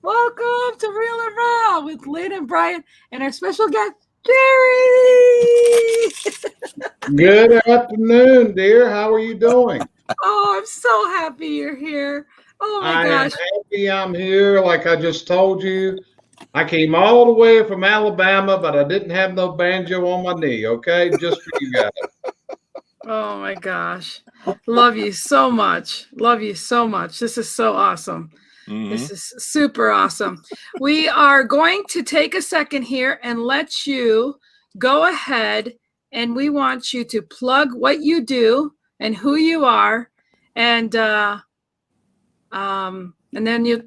Welcome to Real and Raw with Lynn and Brian and our special guest, Jerry. Good afternoon, dear. How are you doing? Oh, I'm so happy you're here. Oh my I am gosh. happy I'm here. Like I just told you, I came all the way from Alabama, but I didn't have no banjo on my knee, okay? Just for you guys. Oh my gosh. Love you so much. Love you so much. This is so awesome. This is super awesome. We are going to take a second here and let you go ahead, and we want you to plug what you do and who you are, and then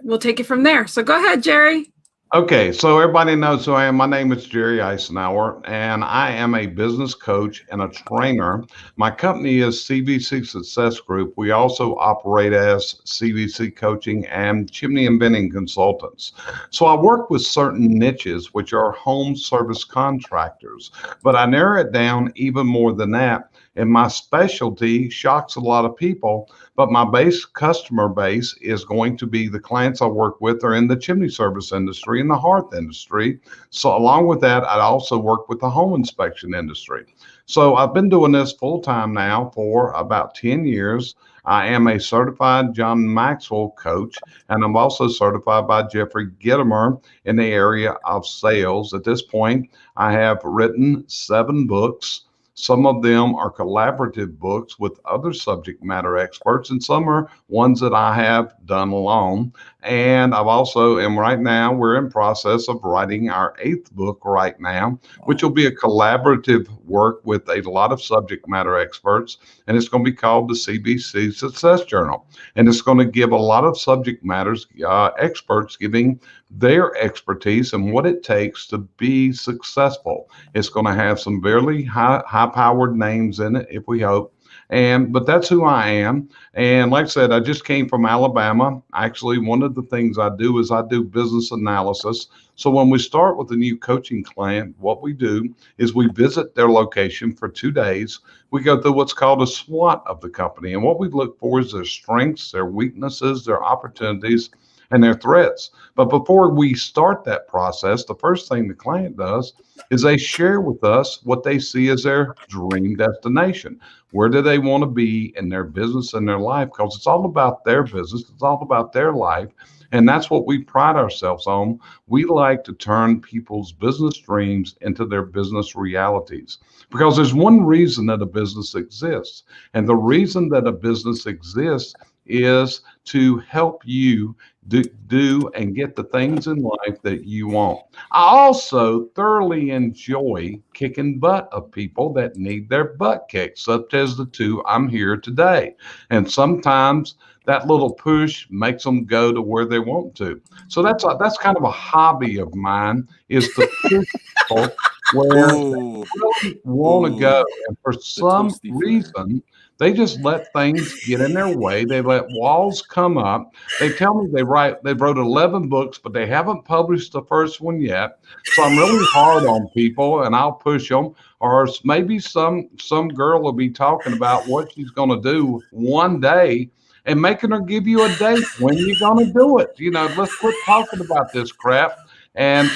we'll take it from there. So go ahead, Jerry. Okay, so everybody knows who I am. My name is Jerry Isenhour, and I am a business coach and a trainer. My company is Cbc Success Group. We also operate as Cbc Coaching and Chimney and Venting Consultants. So I work with certain niches, which are home service contractors, but I narrow it down even more than that. And my specialty shocks a lot of people, but my base customer base is going to be the clients I work with are in the chimney service industry and the hearth industry. So along with that, I also work with the home inspection industry. So I've been doing this full time now for about 10 years. I am a certified John Maxwell coach, and I'm also certified by Jeffrey Gitomer in the area of sales. At this point, I have written 7 books. Some of them are collaborative books with other subject matter experts, and some are ones that I have done alone. And I've also, and right now we're in process of writing our 8th book right now, which will be a collaborative work with a lot of subject matter experts. And it's going to be called the Cbc Success Journal. And it's going to give a lot of subject matters experts giving their expertise and what it takes to be successful. It's going to have some very high powered names in it, if we hope. But that's who I am. And like I said, I just came from Alabama. Actually, one of the things I do is I do business analysis. So when we start with a new coaching client, what we do is we visit their location for 2 days. We go through what's called a SWOT of the company. And what we look for is their strengths, their weaknesses, their opportunities, and their threats. But before we start that process, the first thing the client does is they share with us what they see as their dream destination. Where do they want to be in their business and their life? Because it's all about their business, it's all about their life. And that's what we pride ourselves on. We like to turn people's business dreams into their business realities. Because there's one reason that a business exists. And the reason that a business exists is to help you do and get the things in life that you want. I also thoroughly enjoy kicking butt of people that need their butt kicked, such as the 2 I'm here today. And sometimes that little push makes them go to where they want to. So that's kind of a hobby of mine, is to push people where they really want to go. And for some reason, they just let things get in their way. They let walls come up. They tell me they wrote 11 books, but they haven't published the first one yet. So I'm really hard on people, and I'll push them. Or maybe some girl will be talking about what she's going to do one day, and making her give you a date when you're going to do it. Let's quit talking about this crap. And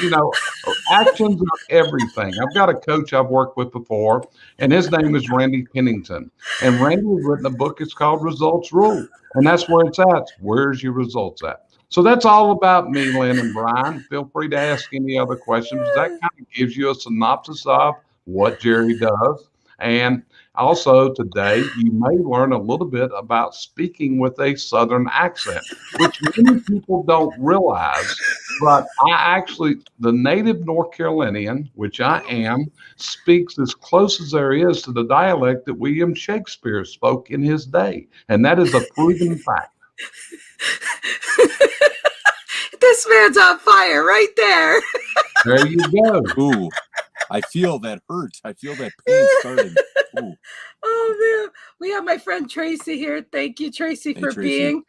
actions are everything. I've got a coach I've worked with before, and his name is Randy Pennington. And Randy has written a book. It's called Results Rule. And that's where it's at. Where's your results at? So that's all about me, Lynn and Brian. Feel free to ask any other questions. That kind of gives you a synopsis of what Jerry does. And also today, you may learn a little bit about speaking with a Southern accent, which many people don't realize. But the native North Carolinian, which I am, speaks as close as there is to the dialect that William Shakespeare spoke in his day. And that is a proven fact. This man's on fire right there. There you go. Ooh, I feel that hurt. I feel that pain starting. Ooh. Oh, man. We have my friend Tracy here. Thank you, Tracy, for being.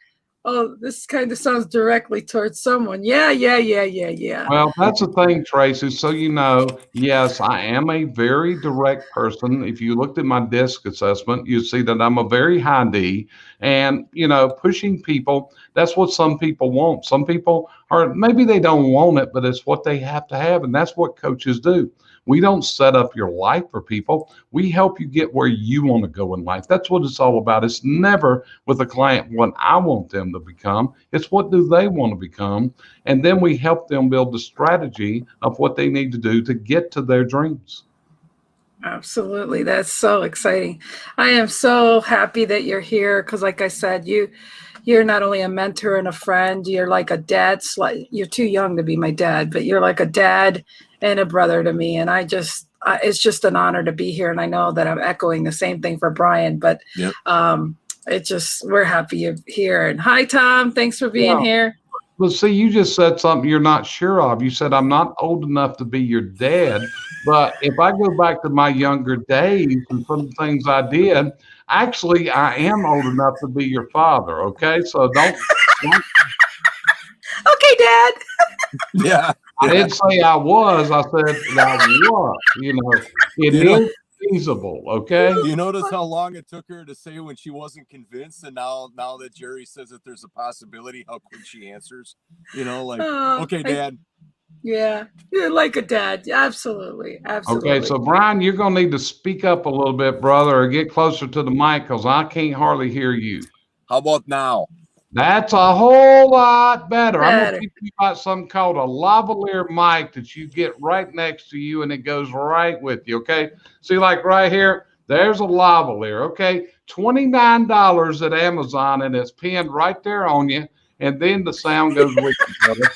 Oh, this kind of sounds directly towards someone. Yeah. Well, that's the thing, Tracy. So, yes, I am a very direct person. If you looked at my DISC assessment, you'd see that I'm a very high D. And, pushing people, that's what some people want. Some people or maybe they don't want it, but it's what they have to have. And that's what coaches do. We don't set up your life for people. We help you get where you want to go in life. That's what it's all about. It's never with a client what I want them to become. It's what do they want to become. And then we help them build the strategy of what they need to do to get to their dreams. Absolutely. That's so exciting. I am so happy that you're here because, like I said, you're not only a mentor and a friend, you're like a dad. You're too young to be my dad, but you're like a dad and a brother to me. And it's just an honor to be here. And I know that I'm echoing the same thing for Brian, but Yep. we're happy you're here. And hi, Tom. Thanks for being here. Well, see, you just said something you're not sure of. You said, I'm not old enough to be your dad. But if I go back to my younger days and some of the things I did, actually, I am old enough to be your father. Okay. So don't. Okay, Dad. Yeah. I didn't say I was. I said that I was. It is feasible. Okay. You notice how long it took her to say when she wasn't convinced, and now that Jerry says that there's a possibility, how quick she answers. Okay, Dad. Yeah, you're like a dad. Absolutely. Okay, so Brian, you're gonna need to speak up a little bit, brother, or get closer to the mic because I can't hardly hear you. How about now? That's a whole lot better. I'm going to teach you about something called a lavalier mic that you get right next to you and it goes right with you, okay? See, like right here, there's a lavalier, okay? $29 at Amazon and it's pinned right there on you, and then the sound goes with you, brother.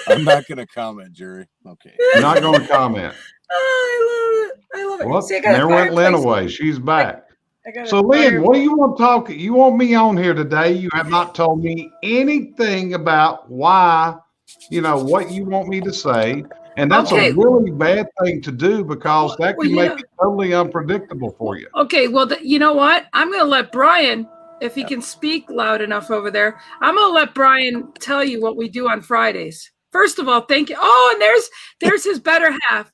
I'm not going to comment, Jerry. Okay. You're not going to comment. Oh, I love it. Well, See, there went Lynn away. She's back. So, Lynn, what do you want to talk? You want me on here today? You have not told me anything about why, what you want me to say. And that's a really bad thing to do because that can make it totally unpredictable for you. Okay, well, you know what? I'm going to let Brian, if he can speak loud enough over there, I'm going to let Brian tell you what we do on Fridays. First of all, thank you. Oh, and there's his better half.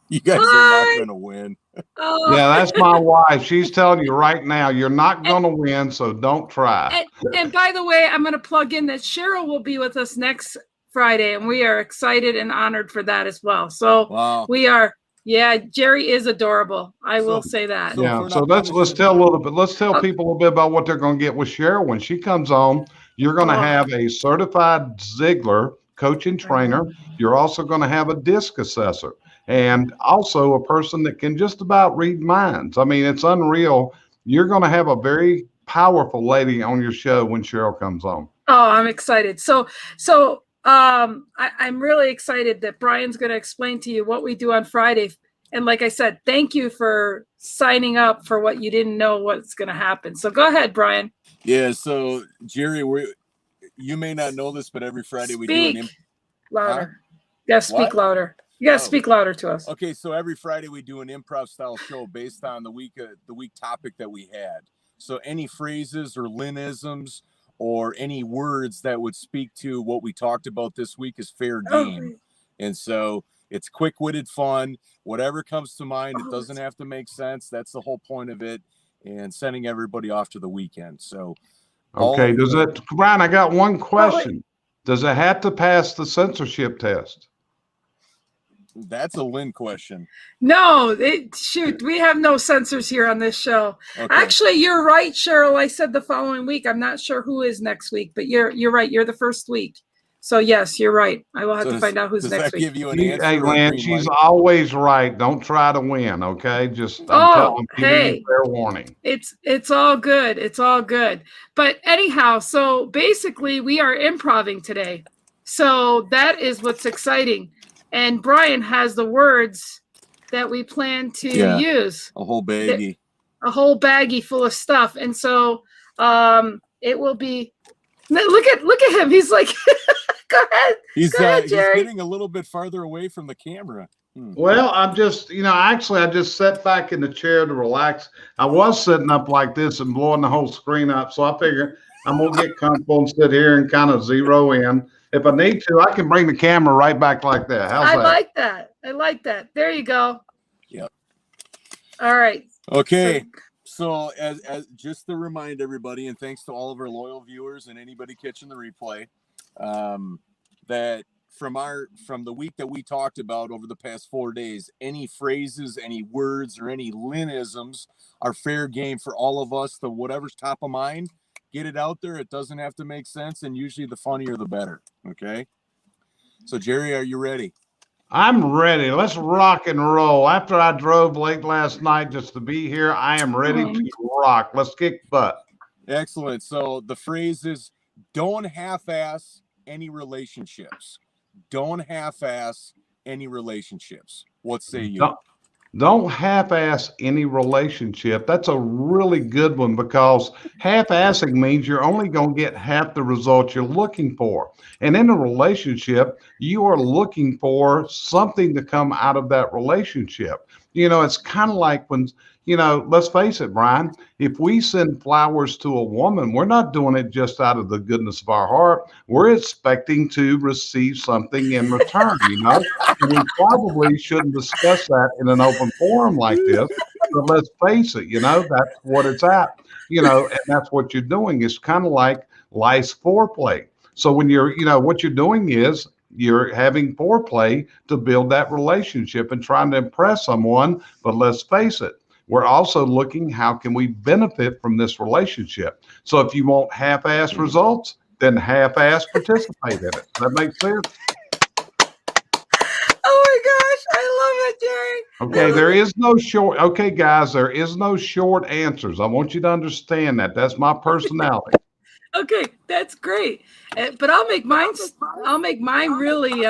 You guys are not going to win. Oh. Yeah, that's my wife. She's telling you right now, you're not going to win, so don't try. And by the way, I'm going to plug in that Cheryl will be with us next Friday, and we are excited and honored for that as well. So we are, Jerry is adorable. I will say that. So let's tell a little bit. Let's tell people a little bit about what they're going to get with Cheryl. When she comes on, you're going to have a certified Ziegler coach and trainer. You're also going to have a disc assessor. And also a person that can just about read minds. I mean, it's unreal. You're going to have a very powerful lady on your show when Cheryl comes on. Oh, I'm excited. So I'm really excited that Brian's going to explain to you what we do on Friday. And like I said, thank you for signing up for what you didn't know what's going to happen. So go ahead, Brian. Yeah. So Jerry, you may not know this, but every Friday we do louder. Yeah, speak louder. You gotta speak louder to us. Okay, so every Friday we do an improv style show based on the week topic that we had. So any phrases or Lynnisms or any words that would speak to what we talked about this week is fair game. And so it's quick-witted fun. Whatever comes to mind, it doesn't have to make sense. That's the whole point of it. And sending everybody off to the weekend. So okay, Brian, I got one question. Does it have to pass the censorship test? That's a Lynn question. No, we have no censors here on this show. Okay. Actually, you're right, Cheryl. I said the following week. I'm not sure who is next week, but you're right. You're the first week. So yes, you're right. I will have to find out who's next week. Give you an answer? Hey, Lynn, she's always right. Don't try to win, okay? I'm giving you fair warning. It's all good. It's all good. But anyhow, so basically we are improvising today. So that is what's exciting. And Brian has the words that we plan to use. A whole baggie. A whole baggie full of stuff. And so it will be, look at him. He's like, go ahead. He's getting a little bit farther away from the camera. Well, I'm just, I just sat back in the chair to relax. I was sitting up like this and blowing the whole screen up. So I figured I'm going to get comfortable and sit here and kind of zero in. If I need to, I can bring the camera right back like that. How's that? I like that. There you go. Yep. All right. Okay. So as just to remind everybody, and thanks to all of our loyal viewers and anybody catching the replay, that from the week that we talked about over the past 4 days, any phrases, any words, or any Lynnisms are fair game for all of us. To whatever's top of mind, get it out there. It doesn't have to make sense, and usually the funnier the better. Okay. So Jerry, are you ready? I'm ready. Let's rock and roll. After I drove late last night just to be here, I am ready to rock. Let's kick butt. Excellent. So the phrase is, don't half-ass any relationships. Don't half-ass any relationships. What say you? Don't half-ass any relationship. That's a really good one, because half-assing means you're only going to get half the results you're looking for. And in a relationship, you are looking for something to come out of that relationship. It's kind of like when, let's face it, Brian, if we send flowers to a woman, we're not doing it just out of the goodness of our heart. We're expecting to receive something in return, And we probably shouldn't discuss that in an open forum like this. But let's face it, that's what it's at, and that's what you're doing. It's kind of like life's foreplay. So when what you're doing is you're having foreplay to build that relationship and trying to impress someone. But let's face it, we're also looking, how can we benefit from this relationship? So if you want half-ass results, then half-ass participate in it. Does that make sense? Oh my gosh, I love it, Jerry. Okay, there is no short. Okay, guys, there is no short answers. I want you to understand that. That's my personality. Okay, that's great. But I'll make mine really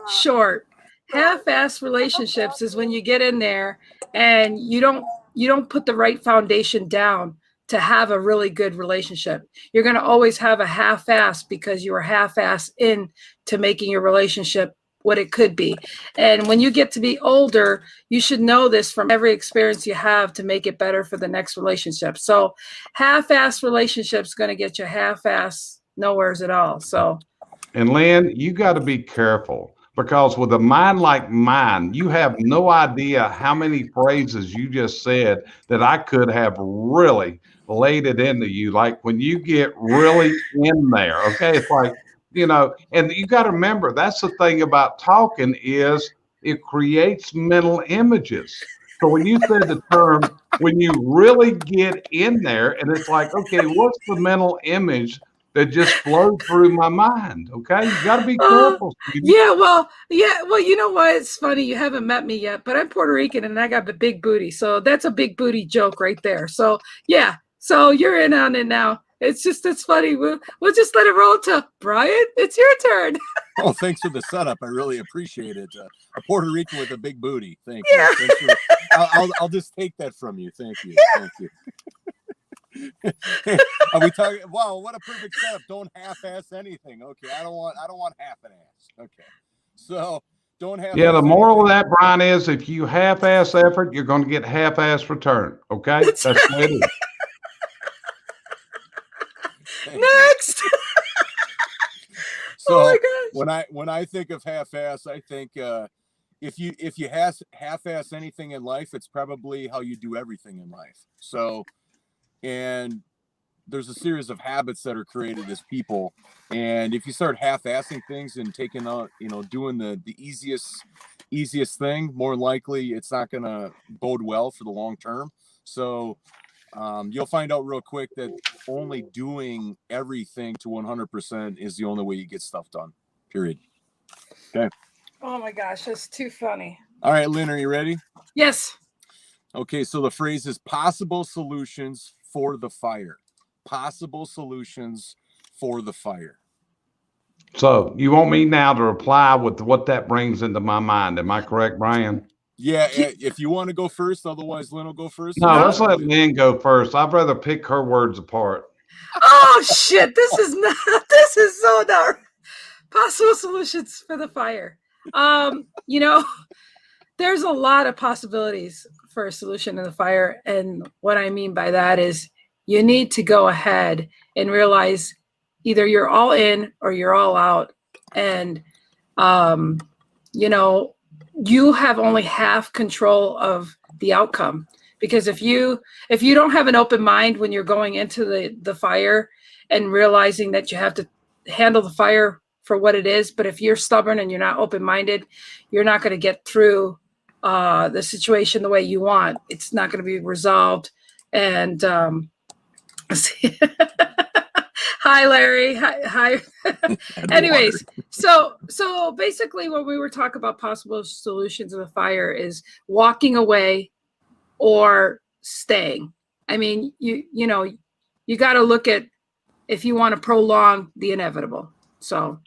short. Half-ass relationships is when you get in there and you don't put the right foundation down to have a really good relationship. You're going to always have a half-ass because you were half-ass into making your relationship what it could be. And when you get to be older, you should know this from every experience you have to make it better for the next relationship. So half-ass relationship's going to get you half-ass nowheres at all. So, and Lynn, you got to be careful, because with a mind like mine, you have no idea how many phrases you just said that I could have really laid it into you. Like when you get really in there, okay, it's like, and you got to remember, that's the thing about talking, is it creates mental images. So when you said the term, when you really get in there, and it's like, okay, what's the mental image that just flowed through my mind? Okay, you got to be careful. Well, you know what? It's funny. You haven't met me yet, but I'm Puerto Rican and I got the big booty. So that's a big booty joke right there. So yeah, so you're in on it now. It's funny. We'll just let it roll to Brian. It's your turn. Oh, thanks for the setup. I really appreciate it. A Puerto Rican with a big booty. Thank you. Yeah. Thank you. I'll just take that from you. Thank you. Yeah. Thank you. Are we talking? Wow, what a perfect setup. Don't half-ass anything. Okay, I don't want half an ass. Okay, so don't have. Yeah, the moral of that, Brian, is if you half-ass effort, you're going to get half-ass return. Okay, that's the way it is. Next. So oh my gosh. when I think of half-ass, I think if you half-ass anything in life, it's probably how you do everything in life. So, and there's a series of habits that are created as people, and if you start half-assing things and taking out, doing the easiest thing, more likely it's not going to bode well for the long term. So you'll find out real quick that only doing everything to 100% is the only way you get stuff done, period. Okay. Oh my gosh, that's too funny. All right, Lynn, are you ready? Yes. Okay, so the phrase is possible solutions for the fire. Possible solutions for the fire. So you want me now to reply with what that brings into my mind. Am I correct, Brian? Yeah, if you want to go first, otherwise Lynn will go first. No, let's let Lynn go first. I'd rather pick her words apart. Oh shit! This is so not possible solutions for the fire. There's a lot of possibilities for a solution in the fire, and what I mean by that is you need to go ahead and realize either you're all in or you're all out, and you have only half control of the outcome. Because if you don't have an open mind when you're going into the fire and realizing that you have to handle the fire for what it is, but if you're stubborn and you're not open-minded, you're not going to get through the situation the way you want. It's not going to be resolved. And hi, Larry. Hi. Anyways, so basically what we were talking about possible solutions of the fire is walking away or staying. I mean, you know, you got to look at if you want to prolong the inevitable. So.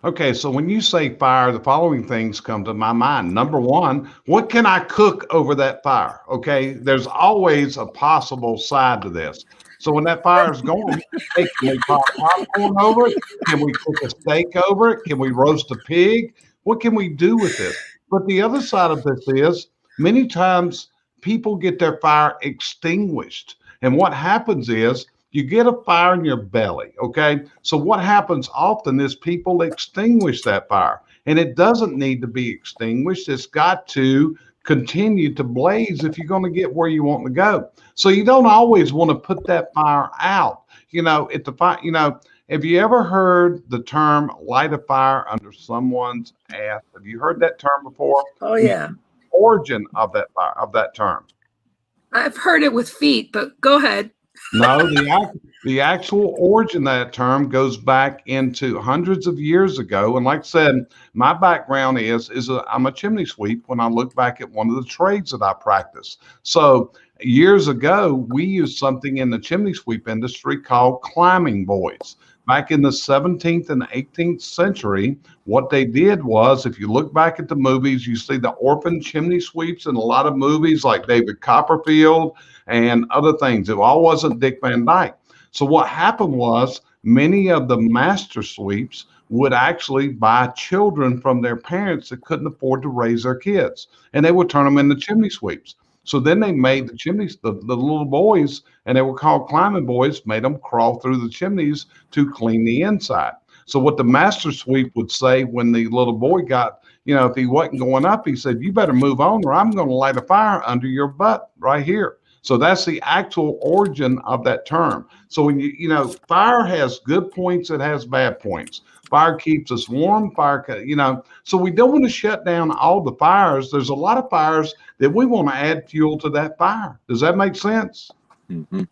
Okay, so when you say fire, the following things come to my mind. Number one, what can I cook over that fire? Okay, there's always a possible side to this. So when that fire is going, hey, can we pop popcorn over it? Can we cook a steak over it? Can we roast a pig? What can we do with this? But the other side of this is many times people get their fire extinguished. And what happens is you get a fire in your belly, okay? So what happens often is people extinguish that fire, and it doesn't need to be extinguished. It's got to continue to blaze if you're going to get where you want to go. So you don't always want to put that fire out. You know, at the fire, you know, have you ever heard the term light a fire under someone's ass? Have you heard that term before? Oh yeah. The origin of that fire, of that term. I've heard it with feet, but go ahead. No, the actual origin of that term goes back into hundreds of years ago. And like I said, my background I'm a chimney sweep when I look back at one of the trades that I practice. So years ago, we used something in the chimney sweep industry called climbing boys. Back in the 17th and 18th century, what they did was, if you look back at the movies, you see the orphan chimney sweeps in a lot of movies like David Copperfield and other things. It all wasn't Dick Van Dyke. So what happened was many of the master sweeps would actually buy children from their parents that couldn't afford to raise their kids, and they would turn them into chimney sweeps. So then they made the chimneys, the little boys, and they were called climbing boys, made them crawl through the chimneys to clean the inside. So what the master sweep would say when the little boy got, you know, if he wasn't going up, he said, you better move on or I'm going to light a fire under your butt right here. So that's the actual origin of that term. So when you know, fire has good points, it has bad points. Fire keeps us warm, you know, so we don't want to shut down all the fires. There's a lot of fires that we want to add fuel to that fire. Does that make sense? Mm-hmm.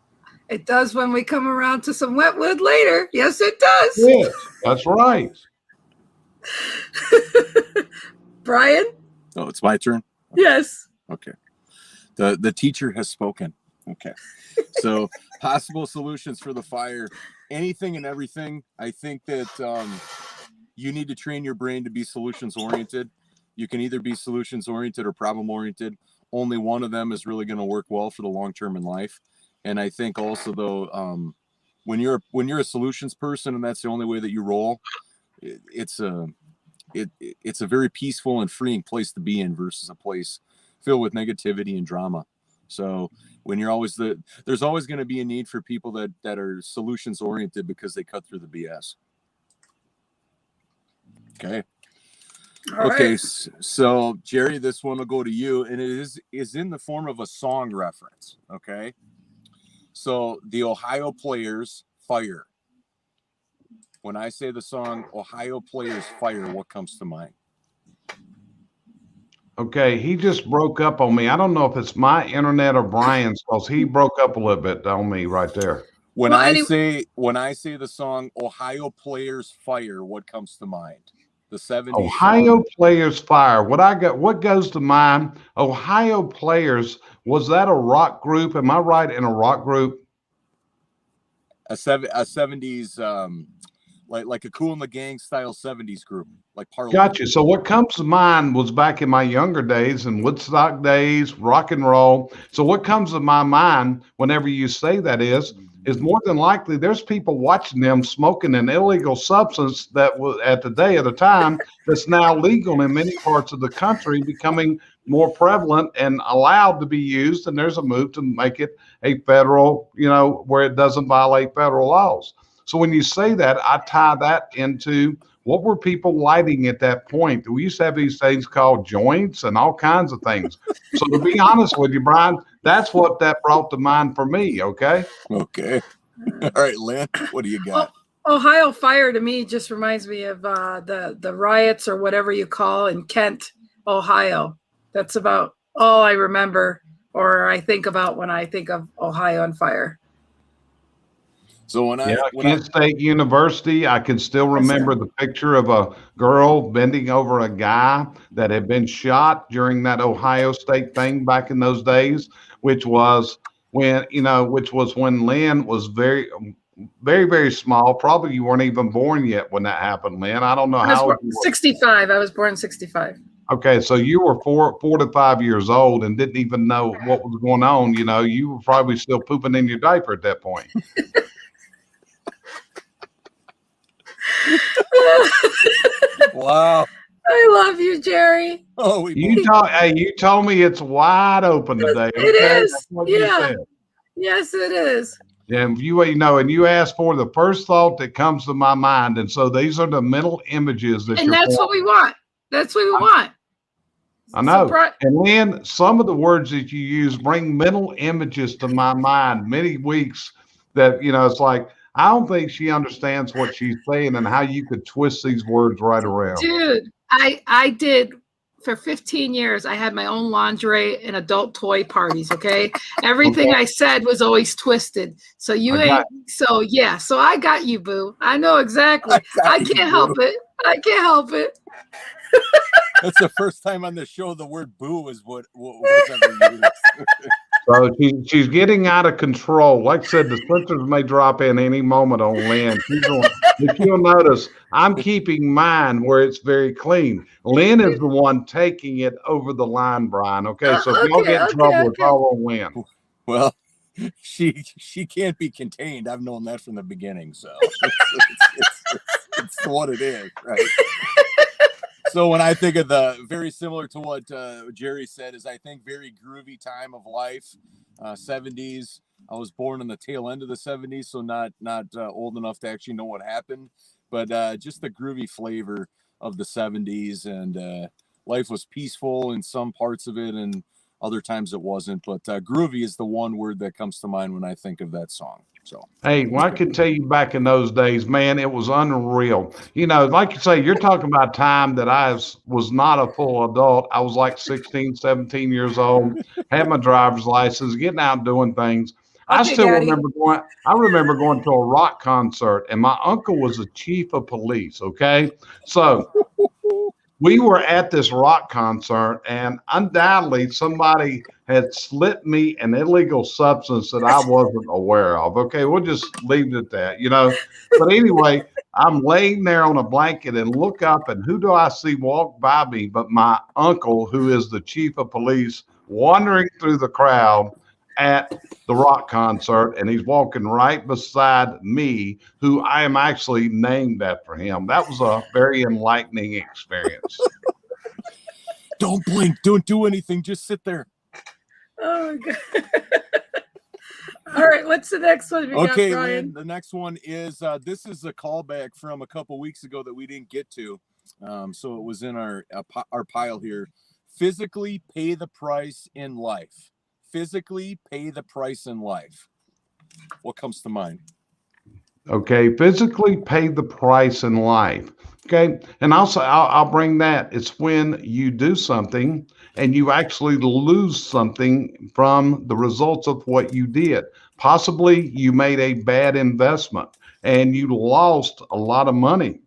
It does when we come around to some wet wood later. Yes, it does. Yes, that's right. Brian? Oh, it's my turn? Yes. Okay. The teacher has spoken. Okay. So possible solutions for the fire, anything and everything. I think that you need to train your brain to be solutions oriented. You can either be solutions oriented or problem oriented. Only one of them is really going to work well for the long term in life. And I think also though, when you're a solutions person and that's the only way that you roll, it's a very peaceful and freeing place to be in versus a place filled with negativity and drama. So when you're always there's always going to be a need for people that are solutions oriented because they cut through the BS. Okay. All okay. Right. So Jerry, this one will go to you, and it is in the form of a song reference. Okay. So the Ohio Players Fire. When I say the song Ohio Players Fire, what comes to mind? Okay, he just broke up on me. I don't know if it's my internet or Brian's, because he broke up a little bit on me right there. When I say the song Ohio Players Fire, what comes to mind? The 70s Ohio song. Players Fire. What goes to mind? Ohio Players, was that a rock group? Am I right in a rock group? A 70s like a Kool and the Gang style 70s group, like Parliament. Gotcha. So what comes to mind was back in my younger days and Woodstock days, rock and roll. So what comes to my mind whenever you say that is more than likely there's people watching them smoking an illegal substance that was at the time that's now legal in many parts of the country, becoming more prevalent and allowed to be used. And there's a move to make it a federal, you know, where it doesn't violate federal laws. So when you say that, I tie that into what were people lighting at that point? We used to have these things called joints and all kinds of things. So to be honest with you, Brian, that's what that brought to mind for me. Okay. Okay. All right, Lynn, what do you got? Ohio fire to me just reminds me of the riots or whatever you call in Kent, Ohio. That's about all I remember or I think about when I think of Ohio on fire. So Kent State University, I can still remember the picture of a girl bending over a guy that had been shot during that Ohio State thing back in those days, which was when Lynn was very, very, very small. Probably you weren't even born yet when that happened, Lynn. I don't know how old you were. 65. I was born in 65. Okay, so you were 4 to 5 years old and didn't even know what was going on. You were probably still pooping in your diaper at that point. Wow. I love you, Jerry. Oh, you told me it's wide open today. It is. That's what Yeah. you said. Yes, it is. And you asked for the first thought that comes to my mind. And so these are the mental images that and that's what we want. That's what we want. I know. And Lynn, some of the words that you use bring mental images to my mind many weeks that, it's like, I don't think she understands what she's saying and how you could twist these words right around. Dude, I did for 15 years. I had my own lingerie and adult toy parties. Okay. Everything I said was always twisted. So so I got you, boo. I know exactly. I can't help it. I can't help it. That's the first time on the show the word boo was what was ever used. So she's getting out of control. Like I said, the sensors may drop in any moment on Lynn. If you'll notice, I'm keeping mine where it's very clean. Lynn is the one taking it over the line, Brian. Okay, so if y'all get in trouble, it's all on Lynn. Well, she can't be contained. I've known that from the beginning. So it's what it is, right? So when I think of very similar to what Jerry said, is I think very groovy time of life, 70s. I was born in the tail end of the 70s, so not old enough to actually know what happened, but just the groovy flavor of the 70s, and life was peaceful in some parts of it, and other times it wasn't. But groovy is the one word that comes to mind when I think of that song. So, hey, well, I can tell you back in those days, man, it was unreal. Like you say, you're talking about time that I was not a full adult. I was like 16, 17 years old, had my driver's license, getting out and doing things. I remember going to a rock concert, and my uncle was the chief of police. Okay. So we were at this rock concert, and undoubtedly somebody had slipped me an illegal substance that I wasn't aware of. Okay, we'll just leave it at that, But anyway, I'm laying there on a blanket and look up, and who do I see walk by me but my uncle, who is the chief of police, wandering through the crowd at the rock concert, and he's walking right beside me, who I am actually named after him. That was a very enlightening experience. Don't blink. Don't do anything. Just sit there. Oh, my God. All right. What's the next one? Okay, Lynn, the next one is, this is a callback from a couple weeks ago that we didn't get to. So it was in our pile here. Physically pay the price in life. Physically pay the price in life. What comes to mind? Okay, physically pay the price in life. Okay, and also I'll bring that. It's when you do something and you actually lose something from the results of what you did. Possibly you made a bad investment and you lost a lot of money,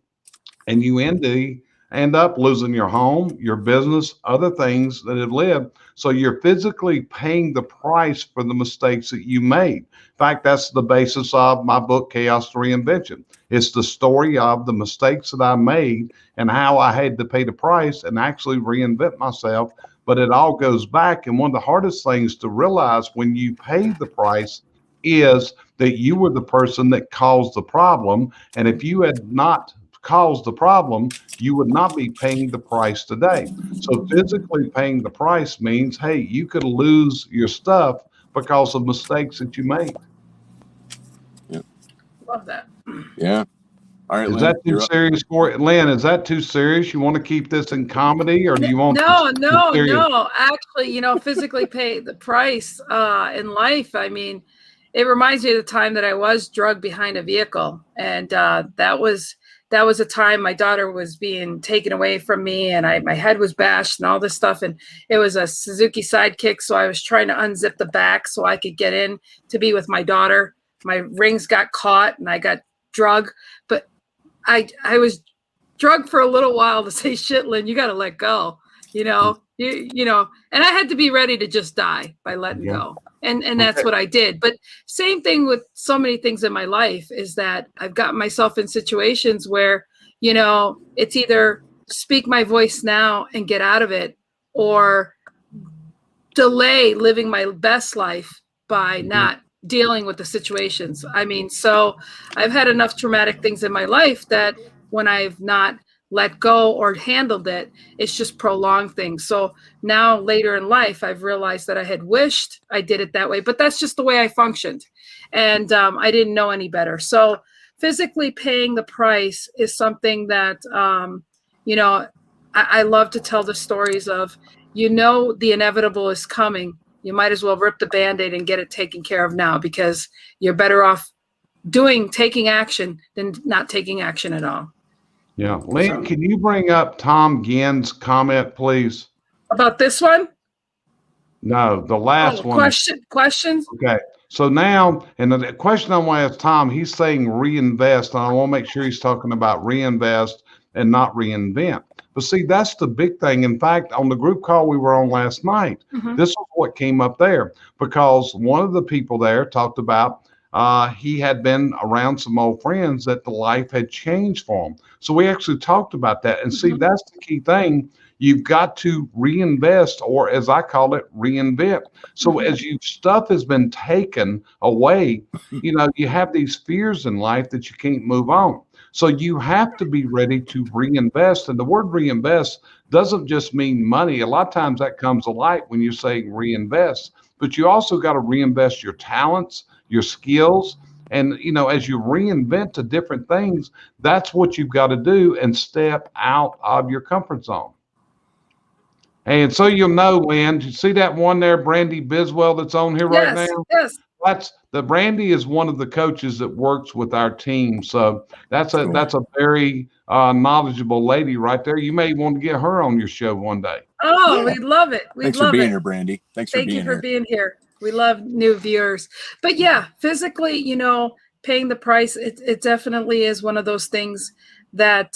and you end up losing your home, your business, other things that have lived. So you're physically paying the price for the mistakes that you made. In fact, that's the basis of my book, Chaos to Reinvention. It's the story of the mistakes that I made and how I had to pay the price and actually reinvent myself. But it all goes back. And one of the hardest things to realize when you pay the price is that you were the person that caused the problem. And if you had not caused the problem, you would not be paying the price today. So physically paying the price means, hey, you could lose your stuff because of mistakes that you made. Love that. Yeah. All right, Is Lynn, that too you're up. serious for you? Lynn, is that too serious? You want to keep this in comedy, or do you want No, this no, serious? no. Actually, physically pay the price in life. I mean, it reminds me of the time that I was drugged behind a vehicle, and that was a time my daughter was being taken away from me, and my head was bashed and all this stuff, and it was a Suzuki Sidekick, so I was trying to unzip the back so I could get in to be with my daughter. My rings got caught, and I got drugged, but I was drugged for a little while to say, shit, Lynn, you got to let go. You know, and I had to be ready to just die by letting go. And that's what I did. But same thing with so many things in my life is that I've gotten myself in situations where, it's either speak my voice now and get out of it, or delay living my best life by not dealing with the situations. I mean, so I've had enough traumatic things in my life that when I've not let go or handled it, it's just prolonged things. So now later in life, I've realized that I had wished I did it that way, but that's just the way I functioned. And I didn't know any better. So physically paying the price is something that, I love to tell the stories of, the inevitable is coming. You might as well rip the Band-Aid and get it taken care of now, because you're better off taking action than not taking action at all. Yeah. Lynn, can you bring up Tom Ginn's comment, please? About this one? No, the last one. Questions? Okay. So now, and the question I want to ask Tom, he's saying reinvest, and I want to make sure he's talking about reinvest and not reinvent. But see, that's the big thing. In fact, on the group call we were on last night, this was what came up there, because one of the people there talked about he had been around some old friends that the life had changed for him. So we actually talked about that. And see, that's the key thing. You've got to reinvest, or as I call it, reinvent. So as stuff has been taken away, you have these fears in life that you can't move on. So you have to be ready to reinvest. And the word reinvest doesn't just mean money. A lot of times that comes to light when you say reinvest, but you also got to reinvest your talents, your skills. And, as you reinvent to different things, that's what you've got to do, and step out of your comfort zone. And so you'll know, Lynn, you see that one there, Brandy Biswell, that's on here right now? Yes. Brandy is one of the coaches that works with our team. So that's a very knowledgeable lady right there. You may want to get her on your show one day. Oh, we'd love it. Thanks for being here, Brandy. Thank you for being here. We love new viewers. But yeah, physically, paying the price, it definitely is one of those things that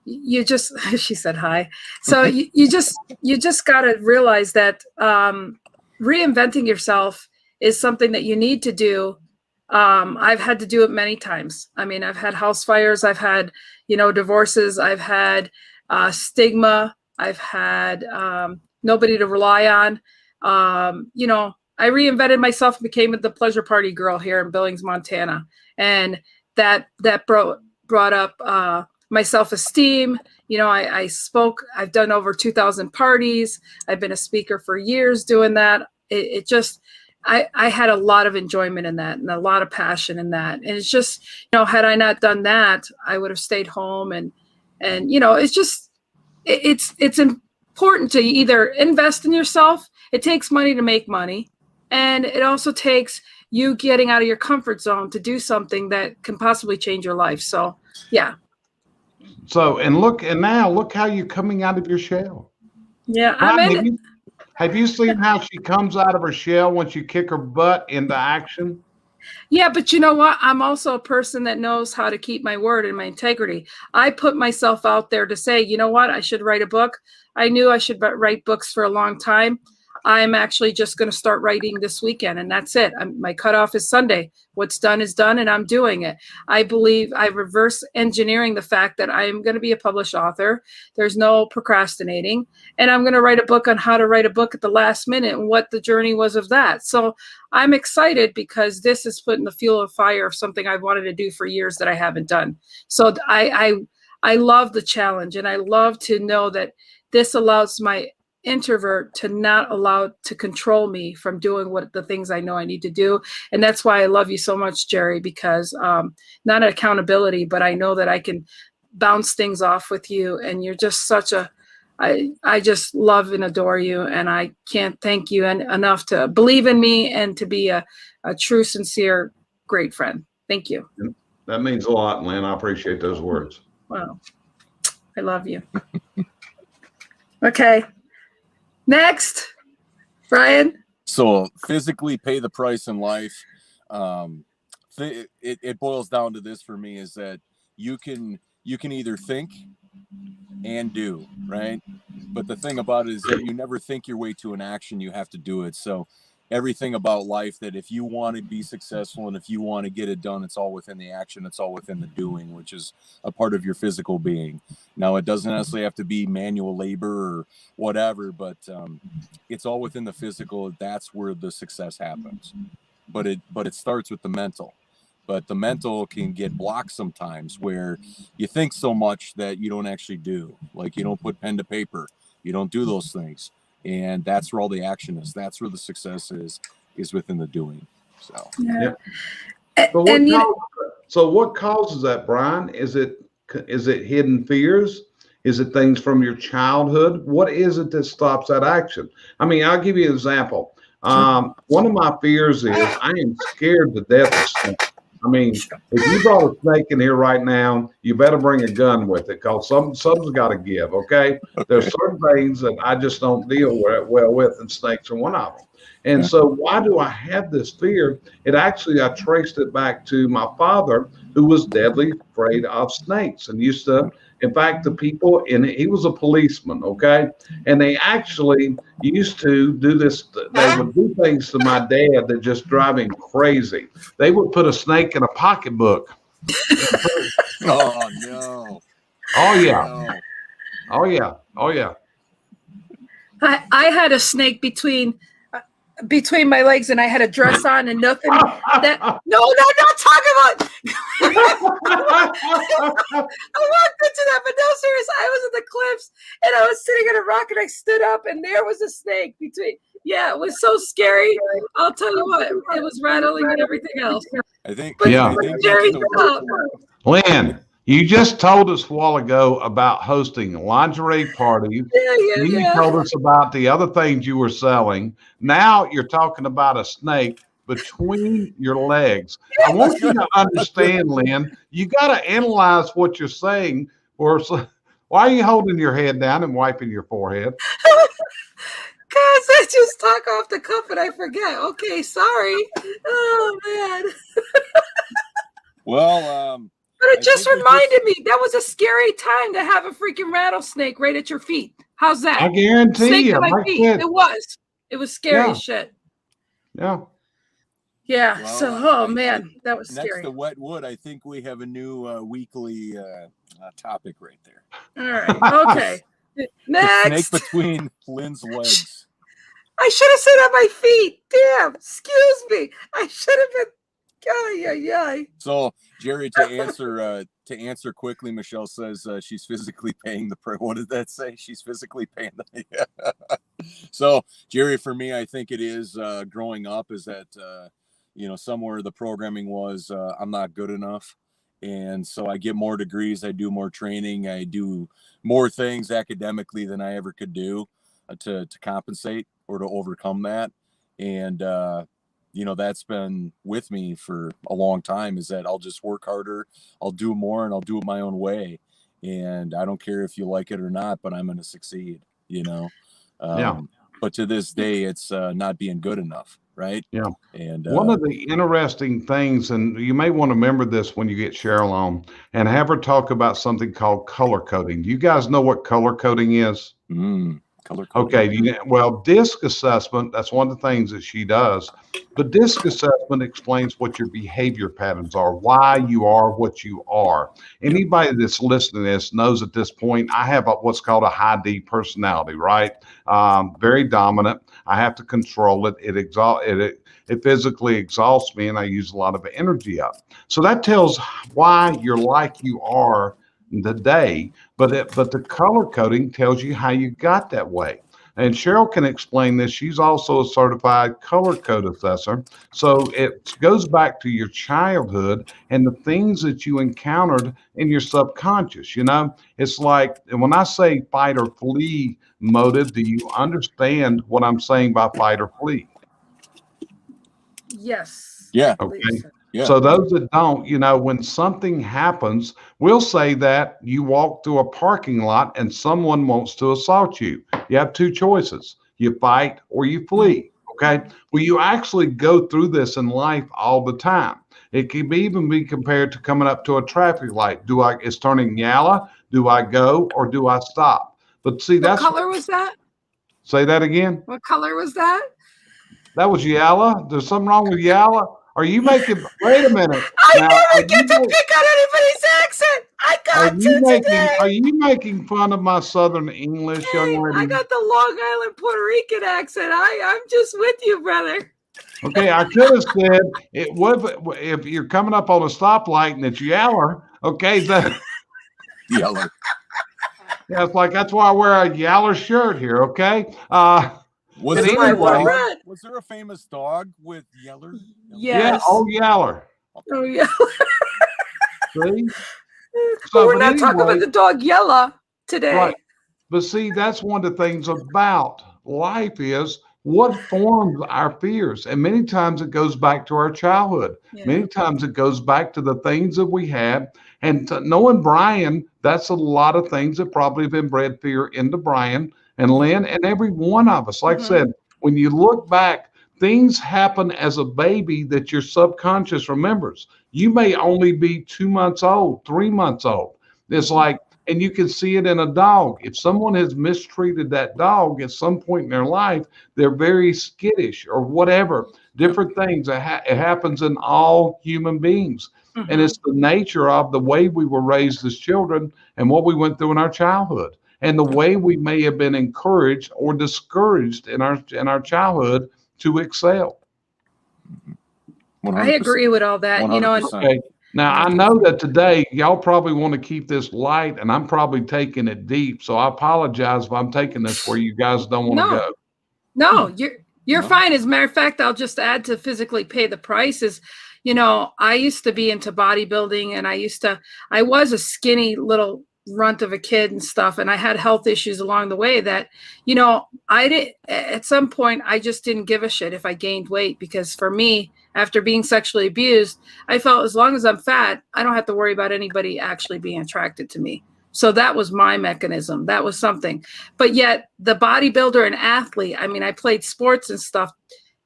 you just, she said hi. So you just got to realize that reinventing yourself is something that you need to do. I've had to do it many times. I mean, I've had house fires, I've had, divorces, I've had stigma, I've had nobody to rely on. I reinvented myself and became the pleasure party girl here in Billings, Montana. And that brought up my self-esteem. I spoke, I've done over 2,000 parties. I've been a speaker for years doing that. I had a lot of enjoyment in that and a lot of passion in that. And it's just, had I not done that, I would have stayed home. And it's important to either invest in yourself. It takes money to make money. And it also takes you getting out of your comfort zone to do something that can possibly change your life. So, yeah. So, and look how you're coming out of your shell. Yeah. Have you seen how she comes out of her shell once you kick her butt into action? Yeah, but you know what? I'm also a person that knows how to keep my word and my integrity. I put myself out there to say, you know what? I should write a book. I knew I should write books for a long time. I'm actually just going to start writing this weekend, and that's it. My cutoff is Sunday. What's done is done, and I'm doing it. I believe I reverse engineering the fact that I'm going to be a published author. There's no procrastinating, and I'm going to write a book on how to write a book at the last minute and what the journey was of that. So I'm excited because this is putting the fuel of fire of something I've wanted to do for years that I haven't done. So I love the challenge, and I love to know that this allows my introvert to not allow to control me from doing what the things I know I need to do. And that's why I love you so much, Jerry, because not accountability, but I know that I can bounce things off with you. And you're just such a, I just love and adore you. And I can't thank you enough to believe in me and to be a true, sincere, great friend. Thank you. That means a lot, Lynn. I appreciate those words. Wow. I love you. Okay. Next, Brian. So physically pay the price in life. It boils down to this for me, is that you can either think and do, right? But the thing about it is that you never think your way to an action, you have to do it. So everything about life, that if you want to be successful and if you want to get it done, it's all within the action, it's all within the doing, which is a part of your physical being. Now, it doesn't necessarily have to be manual labor or whatever, but it's all within the physical. That's where the success happens. But it starts with the mental. But the mental can get blocked sometimes, where you think so much that you don't actually do. Like, you don't put pen to paper, you don't do those things. And that's where all the action is. That's where the success is within the doing. So, yeah. So what causes that, Brian? Is it hidden fears? Is it things from your childhood? What is it that stops that action? I mean, I'll give you an example. One of my fears is I am scared to death of snakes. I mean, if you brought a snake in here right now, you better bring a gun with it, because something's got to give, okay? There's certain things that I just don't deal well with, and snakes are one of them. And so why do I have this fear? I traced it back to my father, who was deadly afraid of snakes and used to, in fact, the people he was a policeman, okay? And they actually used to do this. They would do things to my dad that just drive him crazy. They would put a snake in a pocketbook. Oh, no. Oh, yeah. No. Oh, yeah. Oh, yeah. I had a snake between my legs, and I had a dress on and nothing. Not talking about. I walked into that, but no, serious. I was at the cliffs, and I was sitting on a rock, and I stood up, and there was a snake between. Yeah, it was so scary. I'll tell you what, it was rattling and everything else. I think. Jerry, Lynn, you just told us a while ago about hosting lingerie parties. You told us about the other things you were selling. Now you're talking about a snake between your legs. I want you to understand, Lynn, you got to analyze what you're saying. Why are you holding your head down and wiping your forehead? Because I just talk off the cuff and I forget. Okay, sorry. Oh, man. Well, but it just reminded me that was a scary time to have a freaking rattlesnake right at your feet. How's that? I guarantee snake you. At my feet. It was scary as shit. Yeah. Yeah. Well, man, that was scary. Next to wet wood, I think we have a new weekly topic right there. All right. Okay. Next. The snake between Lynn's legs. I should have said on my feet. Damn. Excuse me. I should have been. So, Jerry, to answer quickly, Michelle says she's physically paying the price. What did that say? She's physically paying the. Yeah. So, Jerry, for me, I think it is growing up is that somewhere the programming was I'm not good enough, and so I get more degrees, I do more training, I do more things academically than I ever could do to compensate or to overcome that, and. That's been with me for a long time, is that I'll just work harder, I'll do more, and I'll do it my own way. And I don't care if you like it or not, but I'm going to succeed, But to this day, it's not being good enough. Right. Yeah. And one of the interesting things, and you may want to remember this when you get Cheryl on and have her talk about something called color coding. Do you guys know what color coding is? Color coding. Okay. Well, DISC assessment, that's one of the things that she does. But DISC assessment explains what your behavior patterns are, why you are what you are. Anybody that's listening to this knows at this point, I have what's called a high D personality, right? Very dominant. I have to control it. It physically exhausts me, and I use a lot of energy up. So that tells why you're like you are today, but the color coding tells you how you got that way. And Cheryl can explain this. She's also a certified color code assessor. So it goes back to your childhood and the things that you encountered in your subconscious. It's like when I say fight or flee motive, do you understand what I'm saying by fight or flee? Yes. Yeah. Okay. Yeah. So those that don't, when something happens, we'll say that you walk through a parking lot and someone wants to assault you. You have two choices. You fight or you flee. Okay. Well, you actually go through this in life all the time. It can even be compared to coming up to a traffic light. It's turning yellow. Do I go or do I stop? But see, What color was that? Say that again. What color was that? That was yellow. There's something wrong with yellow. Are you making? Wait a minute. I never get to pick out anybody's accent. I got today. Are you making fun of my Southern English, young lady? I got the Long Island Puerto Rican accent. I'm just with you, brother. Okay, I could have said it would if you're coming up on a stoplight and it's yellow. Okay, Yellow. Yeah, it's like that's why I wear a yellow shirt here. Okay. Was there a famous dog with yeller? Yes. Yeah. Oh, yeller. Oh, yeah. See? But we're not talking about the dog Yella today. Right. But see, that's one of the things about life is what forms our fears. And many times it goes back to our childhood. Yeah. Many times it goes back to the things that we had. And knowing Brian, that's a lot of things that probably have inbred fear into Brian and Lynn and every one of us. Like I said, when you look back, things happen as a baby that your subconscious remembers. You may only be 2 months old, 3 months old. It's like, and you can see it in a dog. If someone has mistreated that dog at some point in their life, they're very skittish or whatever, different things. It happens in all human beings. And it's the nature of the way we were raised as children and what we went through in our childhood and the way we may have been encouraged or discouraged in our childhood to excel. 100%. I agree with all that. 100%. Okay. Now, I know that today y'all probably want to keep this light and I'm probably taking it deep. So I apologize if I'm taking this where you guys don't want to go. No, you're fine. As a matter of fact, I'll just add to physically pay the prices. I used to be into bodybuilding and I was a skinny little runt of a kid and stuff. And I had health issues along the way that, at some point, I just didn't give a shit if I gained weight, because for me, after being sexually abused, I felt as long as I'm fat, I don't have to worry about anybody actually being attracted to me. So that was my mechanism. That was something. But yet the bodybuilder and athlete, I played sports and stuff,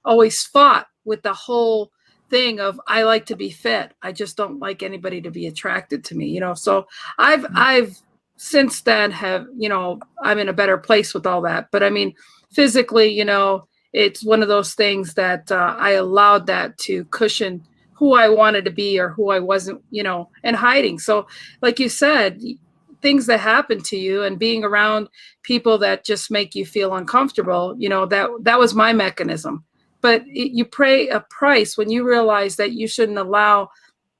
always fought with the whole thing of I like to be fit. I just don't like anybody to be attracted to me, So I've since then I'm in a better place with all that. But physically, it's one of those things that I allowed that to cushion who I wanted to be or who I wasn't, and hiding. So like you said, things that happen to you and being around people that just make you feel uncomfortable, that was my mechanism. But you pay a price when you realize that you shouldn't allow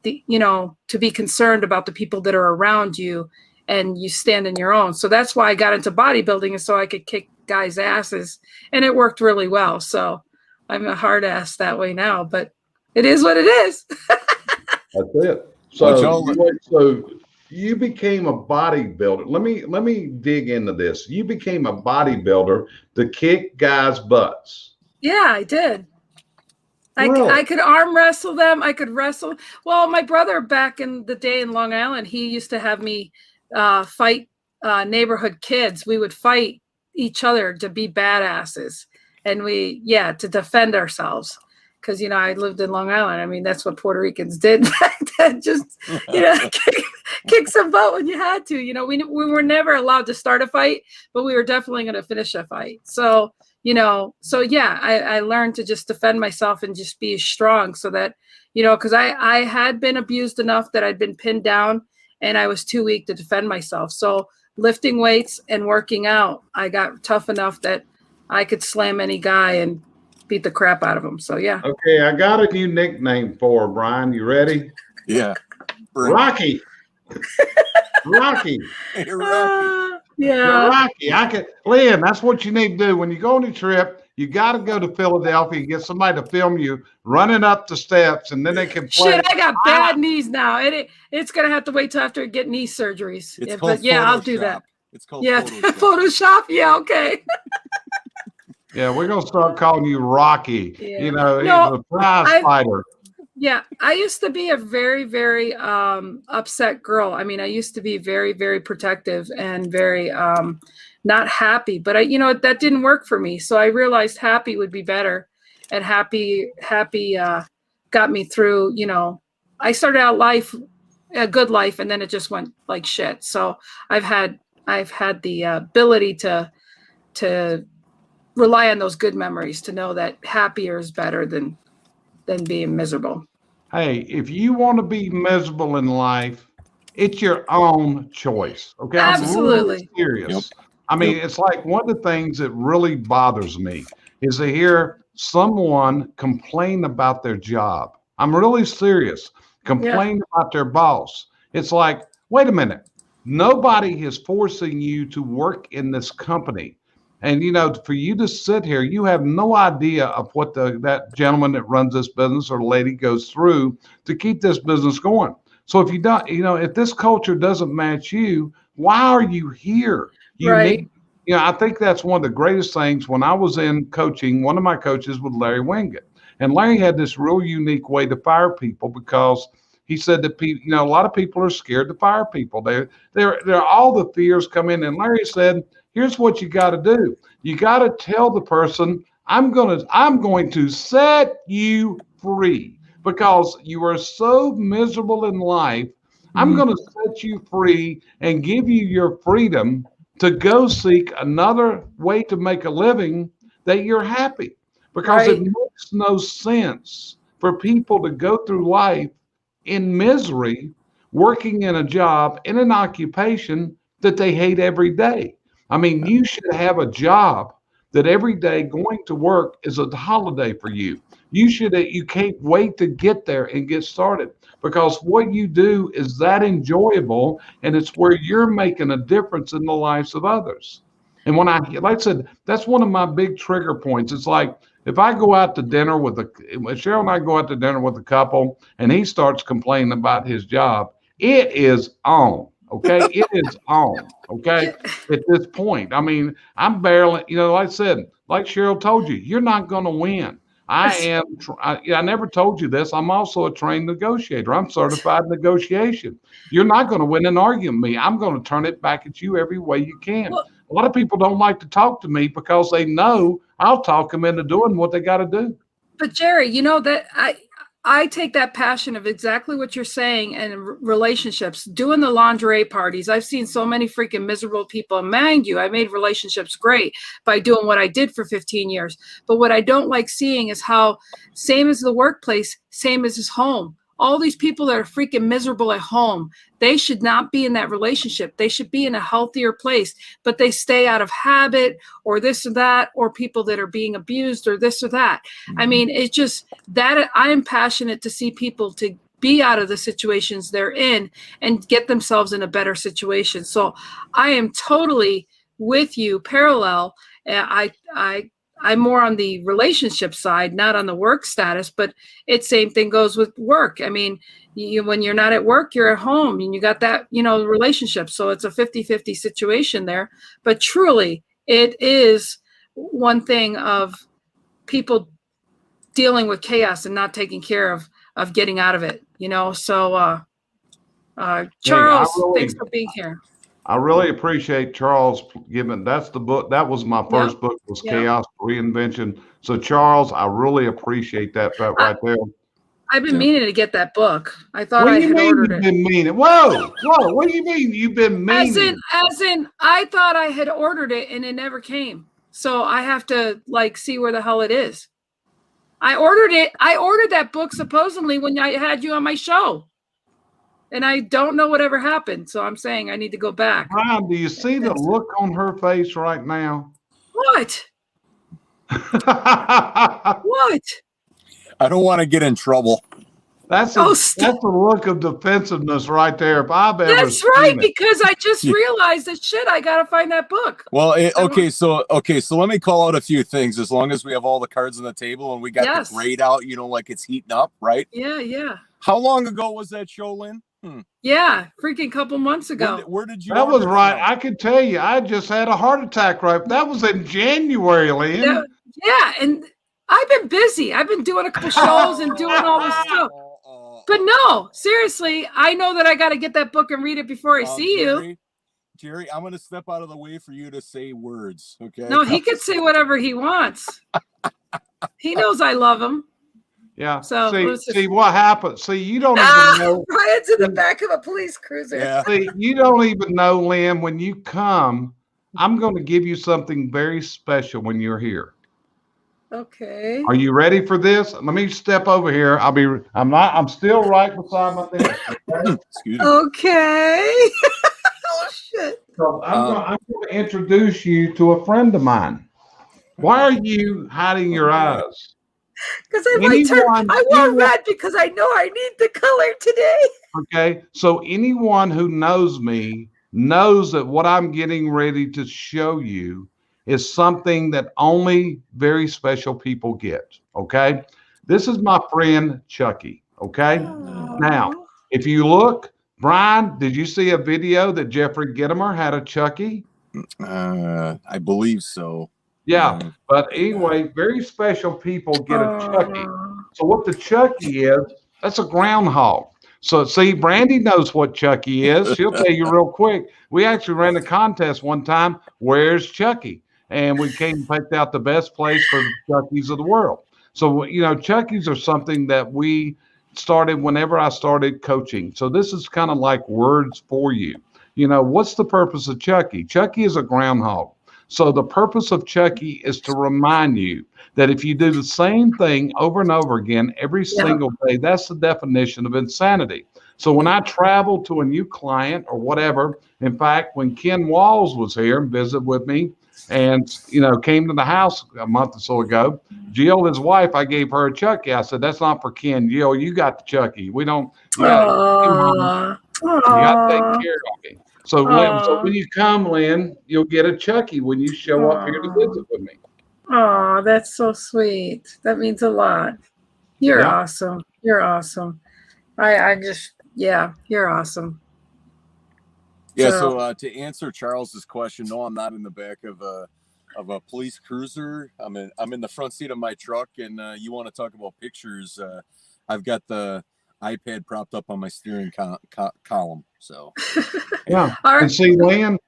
to be concerned about the people that are around you and you stand in your own. So that's why I got into bodybuilding, and so I could kick guys' asses, and it worked really well. So I'm a hard ass that way now, but it is what it is. That's it. So you became a bodybuilder. Let me dig into this. You became a bodybuilder to kick guys' butts. Yeah, I did. Really? I could arm wrestle them. I could wrestle. Well, my brother back in the day in Long Island, he used to have me fight neighborhood kids. We would fight each other to be badasses. And to defend ourselves. Because, I lived in Long Island. That's what Puerto Ricans did back then. Just, kick some butt when you had to. We were never allowed to start a fight, but we were definitely going to finish a fight. So, I learned to just defend myself and just be strong so that, because I had been abused enough that I'd been pinned down and I was too weak to defend myself. So lifting weights and working out, I got tough enough that I could slam any guy and beat the crap out of him. So, yeah. Okay, I got a new nickname for her, Brian. You ready? Yeah. Rocky. Rocky. Hey, Rocky. Yeah. Rocky. Lynn, that's what you need to do. When you go on a trip, you got to go to Philadelphia and get somebody to film you running up the steps, and then they can play. Shit, I got bad knees now. It's going to have to wait till after I get knee surgeries. It's But called yeah, I'll Photoshop. do that. It's called Yeah, Photoshop. Photoshop. Yeah, okay. Yeah, we're going to start calling you Rocky. Yeah. You know, No, he's a prize fighter. Yeah, I used to be a very, very upset girl. I mean, I used to be very, very protective and very not happy. But that didn't work for me. So I realized happy would be better, and happy got me through. I started out a good life, and then it just went like shit. So I've had the ability to rely on those good memories to know that happier is better than being miserable. Hey, if you want to be miserable in life, it's your own choice. Okay. Absolutely. I'm really serious. Yep. I mean, it's like one of the things that really bothers me is to hear someone complain about their job. I'm really serious. Complain about their boss. It's like, wait a minute. Nobody is forcing you to work in this company. And, for you to sit here, you have no idea of what that gentleman that runs this business or lady goes through to keep this business going. So if you don't, if this culture doesn't match you, why are you here? You need, I think that's one of the greatest things. When I was in coaching, one of my coaches was Larry Winget. And Larry had this real unique way to fire people because he said that people, a lot of people are scared to fire people. They're all the fears come in. And Larry said, here's what you got to do. You got to tell the person, I'm going to set you free because you are so miserable in life. I'm going to set you free and give you your freedom to go seek another way to make a living that you're happy, because it makes no sense for people to go through life in misery, working in a job, in an occupation that they hate every day. I mean, you should have a job that every day going to work is a holiday for you. You can't wait to get there and get started, because what you do is that enjoyable, and it's where you're making a difference in the lives of others. And like I said, that's one of my big trigger points. It's like, if I go out to dinner Cheryl and I go out to dinner with a couple and he starts complaining about his job, it is on. Okay. It is on. Okay. At this point, I mean, I'm barely, like I said, like Cheryl told you, you're not going to win. I never told you this. I'm also a trained negotiator. I'm certified in negotiation. You're not going to win an argument with me. I'm going to turn it back at you every way you can. Well, a lot of people don't like to talk to me because they know I'll talk them into doing what they got to do. But Jerry, that I take that passion of exactly what you're saying and relationships, doing the lingerie parties. I've seen so many freaking miserable people. And mind you, I made relationships great by doing what I did for 15 years. But what I don't like seeing is how same as the workplace, same as his home. All these people that are freaking miserable at home, they should not be in that relationship. They should be in a healthier place, but they stay out of habit or this or that, or people that are being abused or this or that. I mean, it's just that I am passionate to see people to be out of the situations they're in and get themselves in a better situation. So I am totally with you, parallel. I'm more on the relationship side, not on the work status, but same thing goes with work. I mean, when you're not at work, you're at home and you got that, relationship. So it's a 50-50 situation there. But truly, it is one thing of people dealing with chaos and not taking care of getting out of it, So Charles, thanks for being here. I really appreciate Charles giving. That's the book. That was my first book, was Chaos Reinvention. So Charles, I really appreciate that right there. I've been meaning to get that book. I thought I had ordered it. Been meaning? Whoa! What do you mean you've been meaning? As in, I thought I had ordered it and it never came. So I have to see where the hell it is. I ordered it. I ordered that book supposedly when I had you on my show. And I don't know whatever happened. So I'm saying I need to go back. Brian, do you see the look on her face right now? What? What? I don't want to get in trouble. That's a look of defensiveness right there. If I've ever That's right, seen it. because I just realized that shit. I gotta find that book. Well, so let me call out a few things. As long as we have all the cards on the table and we got the grade out, like it's heating up, right? Yeah. How long ago was that show, Lynn? Yeah, freaking couple months ago. Where did you? That was right. I could tell you, I just had a heart attack. Right, that was in January, Lynn. Yeah, and I've been busy. I've been doing a couple shows and doing all this stuff. But no, seriously, I know that I got to get that book and read it before I see you. Jerry, I'm going to step out of the way for you to say words, okay? No, he can say whatever he wants. He knows I love him. Yeah. So see what happened. See, you don't even know. Brian's in the back of a police cruiser. Yeah. See, you don't even know, Lynn, when you come, I'm going to give you something very special when you're here. Okay. Are you ready for this? Let me step over here. I'm still right beside my desk. Okay. Excuse me. Okay. Oh shit. So I'm going to introduce you to a friend of mine. Why are you hiding your eyes? Because I wore red because I know I need the color today. Okay. So anyone who knows me knows that what I'm getting ready to show you is something that only very special people get. Okay. This is my friend Chucky. Okay. Aww. Now, if you look, Brian, did you see a video that Jeffrey Gitomer had of Chucky? I believe so. Yeah. But anyway, very special people get a Chucky. So what the Chucky is, that's a groundhog. So see, Brandy knows what Chucky is. She'll tell you real quick. We actually ran a contest one time. Where's Chucky? And we came and picked out the best place for Chuckies of the world. So, Chuckies are something that we started whenever I started coaching. So this is kind of like words for you. What's the purpose of Chucky? Chucky is a groundhog. So the purpose of Chucky is to remind you that if you do the same thing over and over again every single day, that's the definition of insanity. So when I travel to a new client or whatever, in fact, when Ken Walls was here and visited with me and, came to the house a month or so ago, Jill, his wife, I gave her a Chucky. I said, that's not for Ken. Jill, you got the Chucky. We don't, you got to take care of him. So when you come, Lynn, you'll get a Chucky when you show up here to visit with me. Oh, that's so sweet. That means a lot. You're awesome. You're awesome. You're awesome. Yeah. So to answer Charles's question, no, I'm not in the back of a police cruiser. I'm in the front seat of my truck, and you want to talk about pictures? I've got the iPad propped up on my steering column. So yeah. Right. And see, Lynn,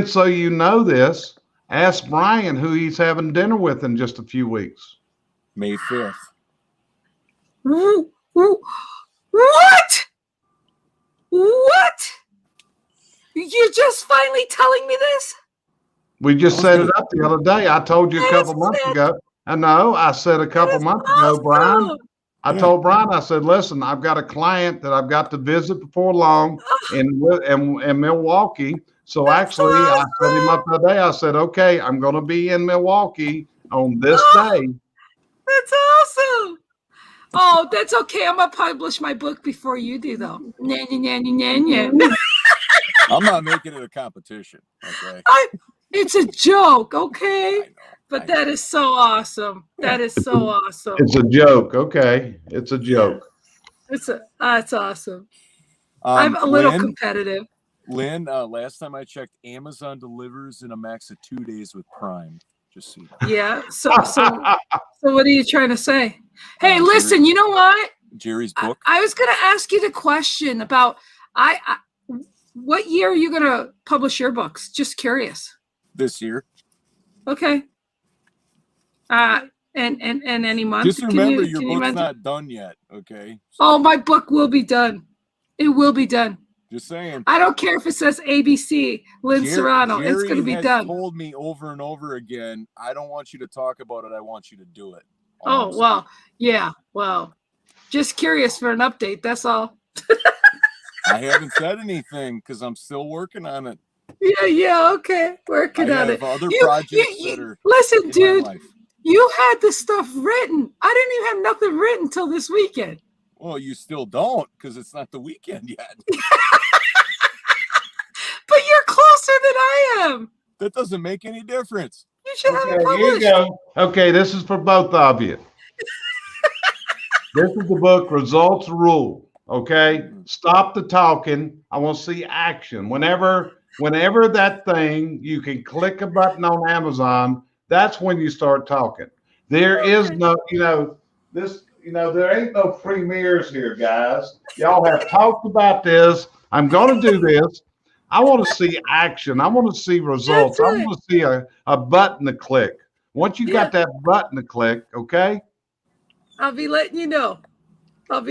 so you know this, ask Brian who he's having dinner with in just a few weeks. May 5th. What? You're just finally telling me this? We just set it up the other day. I told you a couple months ago. I know. I said a couple months ago, Brian. I told Brian, I said, listen, I've got a client that I've got to visit before long in Milwaukee. So actually, I set him up the day. I said, okay, I'm going to be in Milwaukee on this day. That's awesome. Oh, that's okay. I'm going to publish my book before you do, though. I'm not making it a competition. Okay. It's a joke, okay? But that is so awesome. That is so awesome. It's a joke. Okay. It's a joke. It's awesome. I'm a little competitive. Lynn, last time I checked, Amazon delivers in a max of 2 days with Prime. Just so you know. Yeah. So what are you trying to say? Hey, listen, you know what? Jerry's book. I was going to ask you the question about what year are you going to publish your books? Just curious. This year. Okay. And any month. Just remember, your book's not done yet. Okay. Oh, my book will be done. It will be done. Just saying. I don't care if it says ABC, Lynn Serrano. It's going to be done. Told me over and over again, I don't want you to talk about it. I want you to do it. Oh, well, yeah. Well, just curious for an update. That's all. I haven't said anything because I'm still working on it. Yeah. Okay. Working on it. Other projects that are listen, dude, you had this stuff written. I didn't even have nothing written till this weekend. Well, you still don't, because it's not the weekend yet. But you're closer than I am. That doesn't make any difference. You should have it Okay, here you published. go. Okay, this is for both of you. This is the book, Results Rule. Okay, stop the talking. I want to see action. Whenever that thing, you can click a button on Amazon. That's when you start talking. There is no, there ain't no premieres here, guys. Y'all have talked about this. I'm going to do this. I want to see action. I want to see results. That's I want to see a button to click. Once you got that button to click, okay? I'll be letting you know. Stop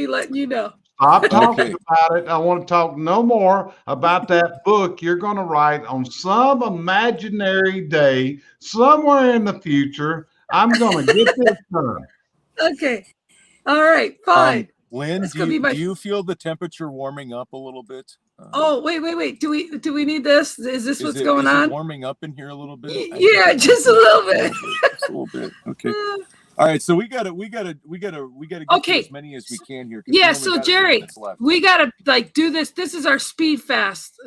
talking about it. I want to talk no more about that book you're going to write on some imaginary day somewhere in the future. I'm going to get this done. Okay. All right. Fine. Lynn, do you feel the temperature warming up a little bit? Wait. Do we need this? Is this what's going on? Is it warming up in here a little bit? Yeah, just a little bit. Just a little bit. Okay. All right, so we gotta get to as many as we can here. Yeah, so Jerry, we gotta do this. This is our speed fast.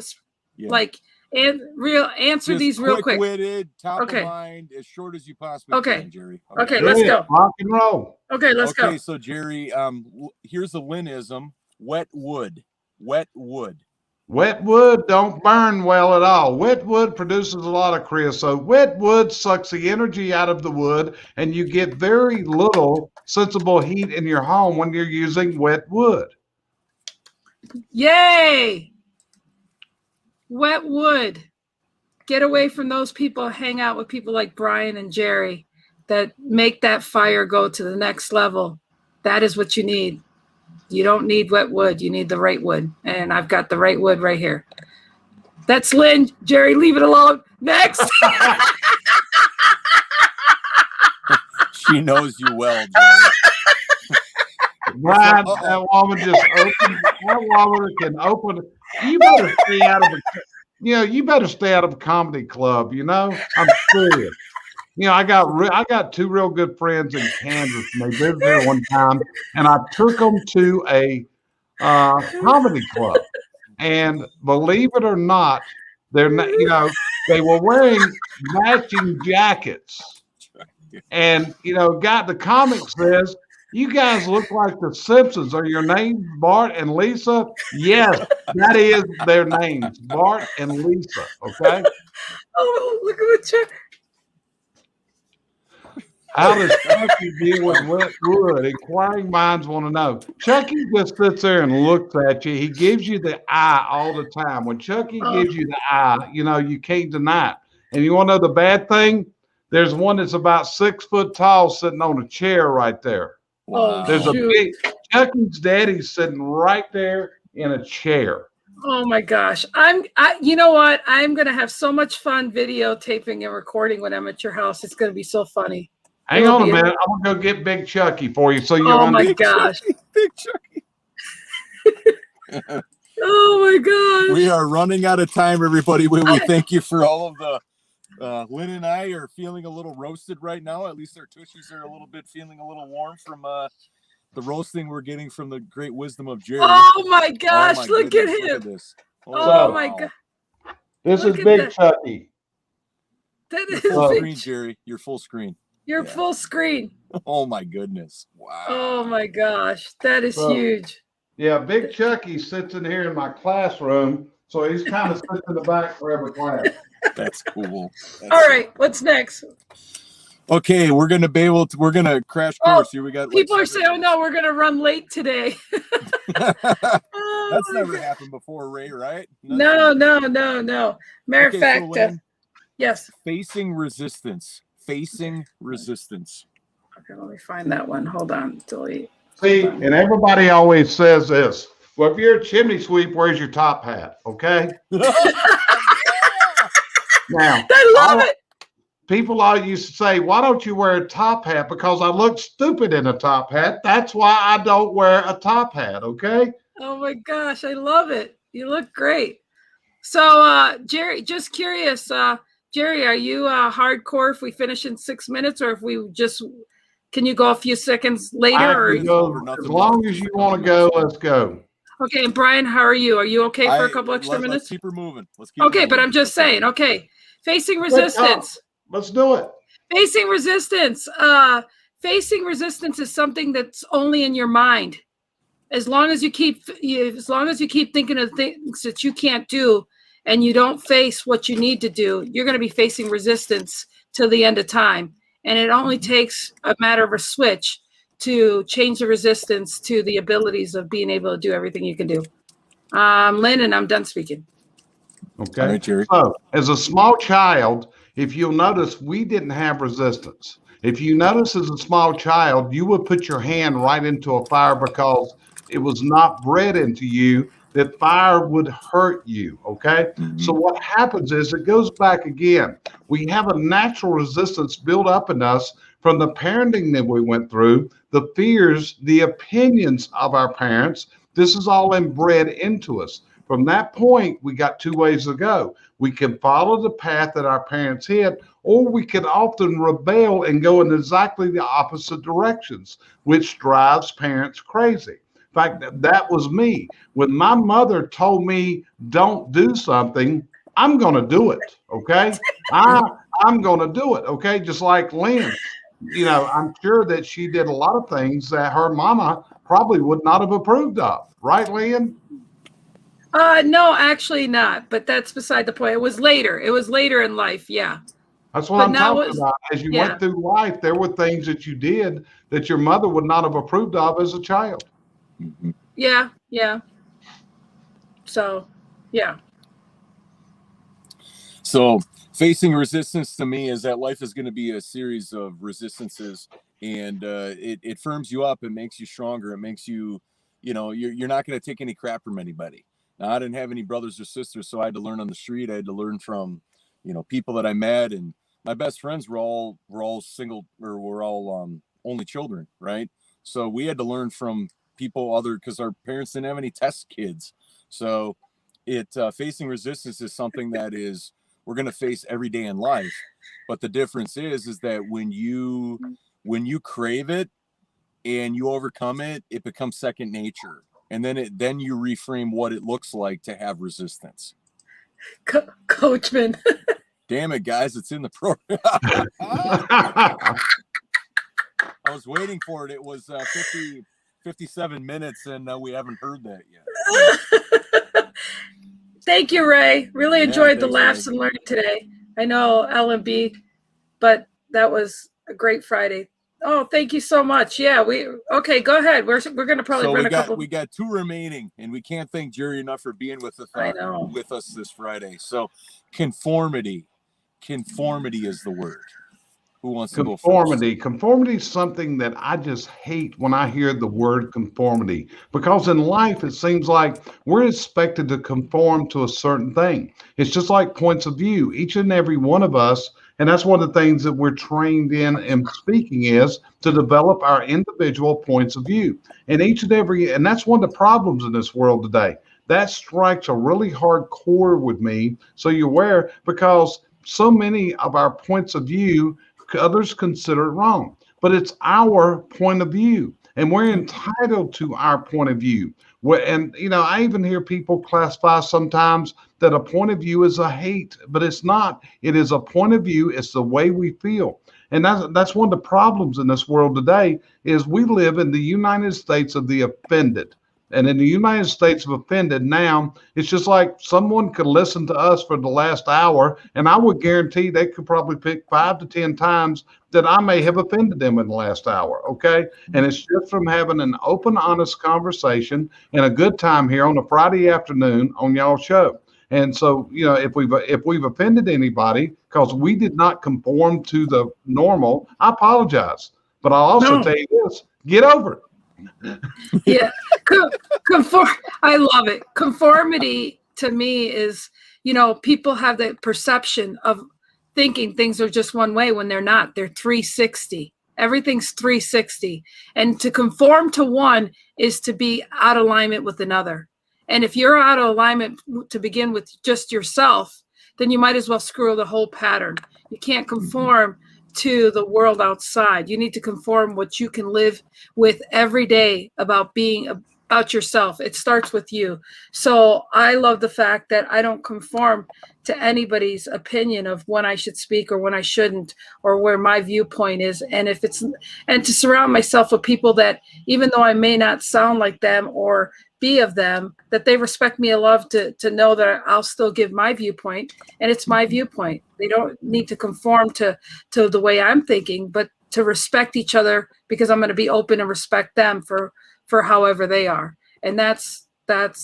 Yeah. Answer these real quick. Quick-witted, top of mind, as short as you possibly can, Jerry. Okay, let's go. Rock and roll. Okay, let's go. Okay, so Jerry, here's a Lynnism: wet wood. Wet wood. Wet wood don't burn well at all. Wet wood produces a lot of creosote. Wet wood sucks the energy out of the wood, and you get very little sensible heat in your home when you're using wet wood. Yay! Wet wood. Get away from those people. Hang out with people like Brian and Jerry that make that fire go to the next level. That is what you need. You don't need wet wood. You need the right wood. And I've got the right wood right here. That's Lynn. Jerry, leave it alone. Next. She knows you well, Jerry. Brian, that woman just opened. That woman can open. You better stay out of you better stay out of a comedy club. I'm serious. I got two real good friends in Kansas, and they lived there one time, and I took them to a comedy club. And believe it or not, they were wearing matching jackets. And the comic says, "You guys look like the Simpsons. Are your names Bart and Lisa?" Yes, that is their names, Bart and Lisa. Okay. Oh, look at what How does Chucky deal with wet wood? Inquiring minds want to know. Chucky just sits there and looks at you. He gives you the eye all the time. When Chucky gives you the eye, you can't deny it. And you want to know the bad thing? There's one that's about 6 foot tall sitting on a chair right there. Wow. There's a big Chucky's daddy's sitting right there in a chair. Oh my gosh. You know what? I'm going to have so much fun videotaping and recording when I'm at your house. It's going to be so funny. Hang on a minute. I'm going to go get Big Chucky for you. So you're oh my gosh. Big Chucky. Oh my gosh. We are running out of time, everybody. We thank you for all of the Lynn and I are feeling a little roasted right now. At least our tushies are feeling a little warm from the roasting we're getting from the great wisdom of Jerry. Oh my gosh, look at him. Look at this. Oh my God. This is Big Chucky. That is full screen, Jerry. You're full screen. You're full screen. Oh my goodness. Wow. Oh my gosh. That is huge. Yeah, Big Chucky sits in here in my classroom. So he's kind of sits in the back for every class. That's cool. All right, what's next? Okay, we're gonna crash course here. We got people are saying, "Oh no, we're gonna run late today." That's never happened before, Ray, right? No. Matter of fact, Lynn, yes. Facing resistance. Okay, let me find that one. Hold on. Delete. See, and everybody always says this. Well, if you're a chimney sweep, where's your top hat? Okay. Now, I love it. People all used to say, "Why don't you wear a top hat?" Because I look stupid in a top hat. That's why I don't wear a top hat. Okay. Oh my gosh, I love it. You look great. So, Jerry, just curious, Jerry, are you hardcore if we finish in 6 minutes, or if we just Can you go a few seconds later? As long as you want to go, let's go. Okay, and Brian, how are you? Are you okay for a couple extra minutes? Let's keep her moving. Okay, but I'm just saying, okay. Facing resistance. Let's do it. Facing resistance. Facing resistance is something that's only in your mind. As long as you keep thinking of things that you can't do and you don't face what you need to do, you're going to be facing resistance till the end of time. And it only takes a matter of a switch to change the resistance to the abilities of being able to do everything you can do. Lynn, and I'm done speaking. Okay. All right, Jerry. So, as a small child, if you'll notice, we didn't have resistance. If you notice as a small child, you would put your hand right into a fire because it was not bred into you that fire would hurt you, okay? So what happens is it goes back again. We have a natural resistance built up in us from the parenting that we went through, the fears, the opinions of our parents. This is all inbred into us. From that point, we got two ways to go. We can follow the path that our parents hit, or we can often rebel and go in exactly the opposite directions, which drives parents crazy. In fact, that was me. When my mother told me, don't do something, I'm going to do it, okay? I'm going to do it, okay? Just like Lynn. I'm sure that she did a lot of things that her mama probably would not have approved of. Right, Lynn? No, actually not. But that's beside the point. It was later. It was later in life. Yeah. That's what I'm talking about. As you went through life, there were things that you did that your mother would not have approved of as a child. Yeah. Yeah. So, yeah. So facing resistance to me is that life is going to be a series of resistances, and it firms you up. It makes you stronger. It makes you, you're not going to take any crap from anybody. Now, I didn't have any brothers or sisters, so I had to learn on the street. I had to learn from, people that I met, and my best friends were all single, or were all only children, right? So we had to learn from people because our parents didn't have any test kids. So facing resistance is something that we're going to face every day in life. But the difference is that when you crave it and you overcome it, it becomes second nature. And then you reframe what it looks like to have resistance. Coachman. Damn it, guys. It's in the program. I was waiting for it. It was 57 minutes, and we haven't heard that yet. Thank you, Ray. Really enjoyed the laughs and learning today. I know L&B, but that was a great Friday. Oh, thank you so much. Yeah, okay, go ahead. We're going to probably run a couple. We got two remaining, and we can't thank Jerry enough for being with us this Friday. So conformity is the word. Who wants to go first? Conformity is something that I just hate when I hear the word conformity, because in life it seems like we're expected to conform to a certain thing. It's just like points of view. Each and every one of us, and that's one of the things that we're trained in speaking, is to develop our individual points of view. And and that's one of the problems in this world today. That strikes a really hard chord with me, so you're aware, because so many of our points of view others consider it wrong, but it's our point of view, and we're entitled to our point of view. And I even hear people classify sometimes that a point of view is a hate, but it's not. It is a point of view. It's the way we feel. And that's one of the problems in this world today, is we live in the United States of the offended. And in the United States of offended now, it's just like someone could listen to us for the last hour, and I would guarantee they could probably pick 5 to 10 times that I may have offended them in the last hour, okay? And it's just from having an open, honest conversation and a good time here on a Friday afternoon on y'all's show. And so, if we've offended anybody because we did not conform to the normal, I apologize. But I'll also tell you this: get over it. Yeah, I love it. Conformity to me is, people have the perception of thinking things are just one way when they're not. They're 360. Everything's 360. And to conform to one is to be out of alignment with another. And if you're out of alignment to begin with just yourself, then you might as well screw the whole pattern. You can't conform to the world outside. You need to conform what you can live with every day about being about yourself. It starts with you. So I love the fact that I don't conform to anybody's opinion of when I should speak or when I shouldn't, or where my viewpoint is. And to surround myself with people that, even though I may not sound like them or be of them, that they respect me enough to know that I'll still give my viewpoint, and it's my viewpoint. They don't need to conform to the way I'm thinking, but to respect each other, because I'm going to be open and respect them for however they are. And that's it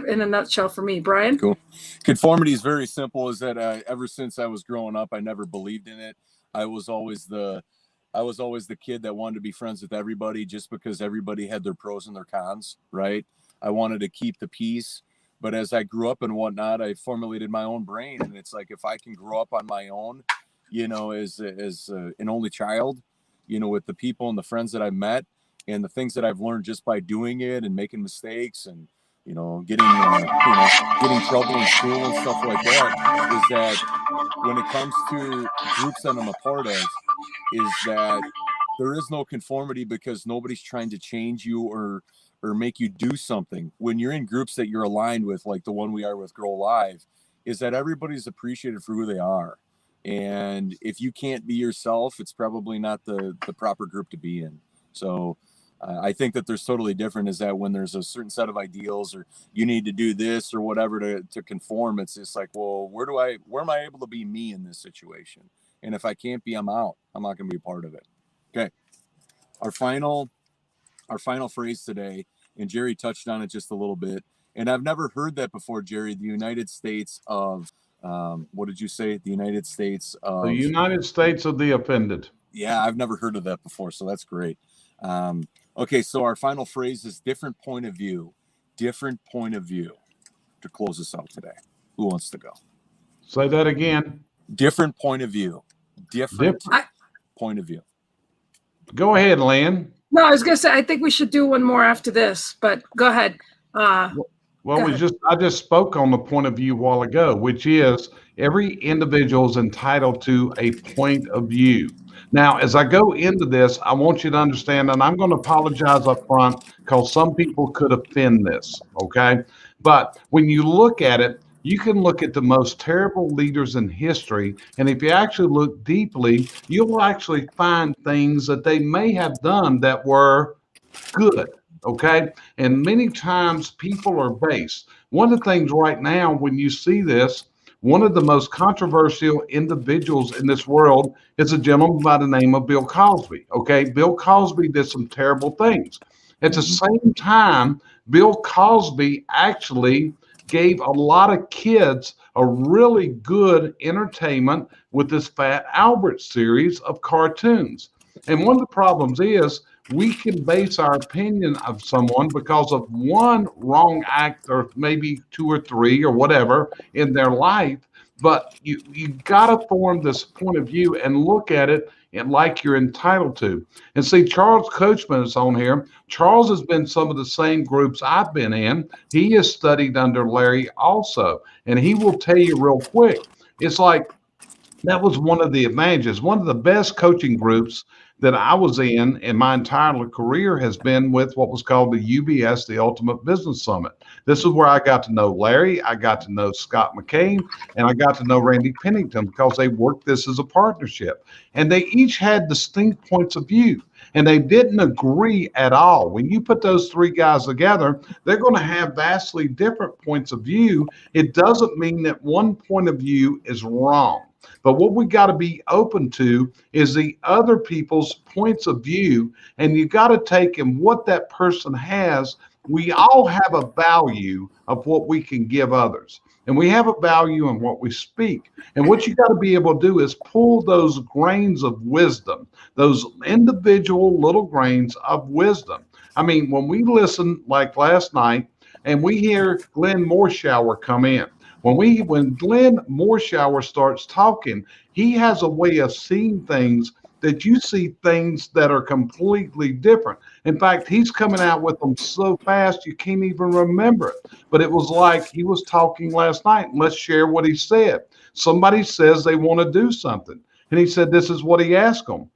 in a nutshell for me. Brian? Cool. Conformity is very simple. Is that ever since I was growing up, I never believed in it. I was always the kid that wanted to be friends with everybody just because everybody had their pros and their cons, right? I wanted to keep the peace. But as I grew up and whatnot, I formulated my own brain. And it's like, if I can grow up on my own, as an only child, with the people and the friends that I met and the things that I've learned just by doing it and making mistakes and, getting trouble in school and stuff like that, is that when it comes to groups that I'm a part of, is that there is no conformity, because nobody's trying to change you or make you do something. When you're in groups that you're aligned with, like the one we are with Grow Live, is that everybody's appreciated for who they are. And if you can't be yourself, it's probably not the proper group to be in. So I think that there's totally different, is that when there's a certain set of ideals, or you need to do this or whatever to conform, it's just like, well, where am I able to be me in this situation? And if I can't be, I'm out. I'm not going to be a part of it. Okay. Our final phrase today, and Jerry touched on it just a little bit, and I've never heard that before, Jerry. The United States of, what did you say? The United States of... The United States of the offended. Yeah, I've never heard of that before, so that's great. Okay, so our final phrase is different point of view. Different point of view to close us out today. Who wants to go? Say that again. Different point of view. Different point of view. Go ahead, Lynn. No, I was going to say, I think we should do one more after this, but go ahead. I just spoke on the point of view a while ago, which is every individual is entitled to a point of view. Now, as I go into this, I want you to understand, and I'm going to apologize up front because some people could offend this, okay? But when you look at it, you can look at the most terrible leaders in history, and if you actually look deeply, you'll actually find things that they may have done that were good, okay? And many times people are based. One of the things right now, when you see this, one of the most controversial individuals in this world is a gentleman by the name of Bill Cosby, okay? Bill Cosby did some terrible things. At the same time, Bill Cosby actually gave a lot of kids a really good entertainment with this Fat Albert series of cartoons. And one of the problems is we can base our opinion of someone because of one wrong act, or maybe two or three or whatever in their life. But you got to form this point of view and look at it and like you're entitled to. And see, Charles Coachman is on here. Charles has been some of the same groups I've been in. He has studied under Larry also. And he will tell you real quick, it's like that was one of the advantages. One of the best coaching groups that I was in my entire career has been with what was called the UBS, the Ultimate Business Summit. This is where I got to know Larry, I got to know Scott McCain, and I got to know Randy Pennington because they worked this as a partnership. And they each had distinct points of view, and they didn't agree at all. When you put those three guys together, they're going to have vastly different points of view. It doesn't mean that one point of view is wrong. But what we got to be open to is the other people's points of view, and you got to take in what that person has. We all have a value of what we can give others, and we have a value in what we speak. And what you got to be able to do is pull those grains of wisdom, those individual little grains of wisdom. I mean, when we listen, like last night, and we hear Glenn Morshower come in. When Glenn Morshower starts talking, he has a way of seeing things that you see things that are completely different. In fact, he's coming out with them so fast you can't even remember it. But it was like he was talking last night. Let's share what he said. Somebody says they want to do something. And he said, this is what he asked them.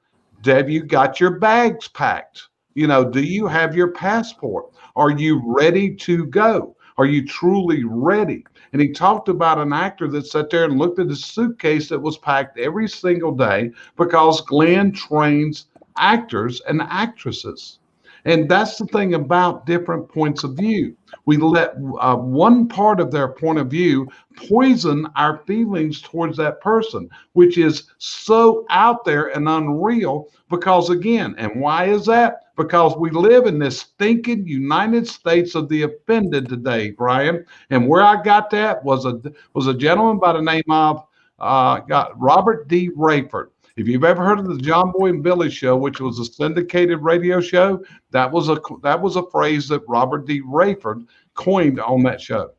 Have you got your bags packed? You know, do you have your passport? Are you ready to go? Are you truly ready? And he talked about an actor that sat there and looked at his suitcase that was packed every single day because Glenn trains actors and actresses. And that's the thing about different points of view. We let one part of their point of view poison our feelings towards that person, which is so out there and unreal. Because again, and why is that? Because we live in this stinking United States of the offended today, Brian. And where I got that was a gentleman by the name of Robert D. Rayford. If you've ever heard of the John Boy and Billy Show, which was a syndicated radio show, that was a phrase that Robert D. Rayford coined on that show.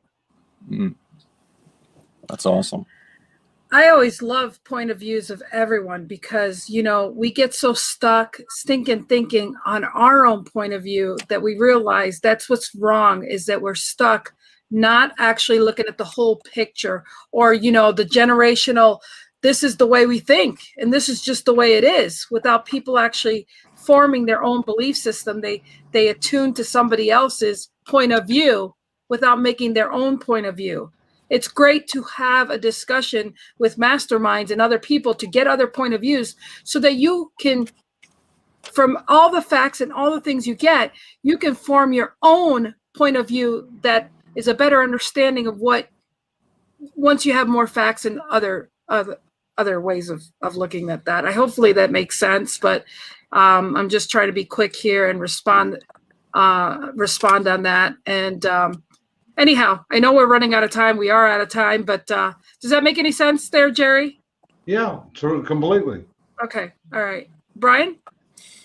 Mm. That's awesome. I always love point of views of everyone because, you know, we get so stuck stinking thinking on our own point of view that we realize that's what's wrong, is that we're stuck not actually looking at the whole picture, or, you know, the generational, this is the way we think and this is just the way it is, without people actually forming their own belief system. They attune to somebody else's point of view without making their own point of view. It's great to have a discussion with masterminds and other people to get other point of views so that you can, from all the facts and all the things you get, you can form your own point of view that is a better understanding of what, once you have more facts and other ways of looking at that. Hopefully that makes sense, but I'm just trying to be quick here and respond on that. And anyhow, I know we're running out of time. We are out of time, but does that make any sense there, Jerry? Yeah, completely. Okay. All right. Brian?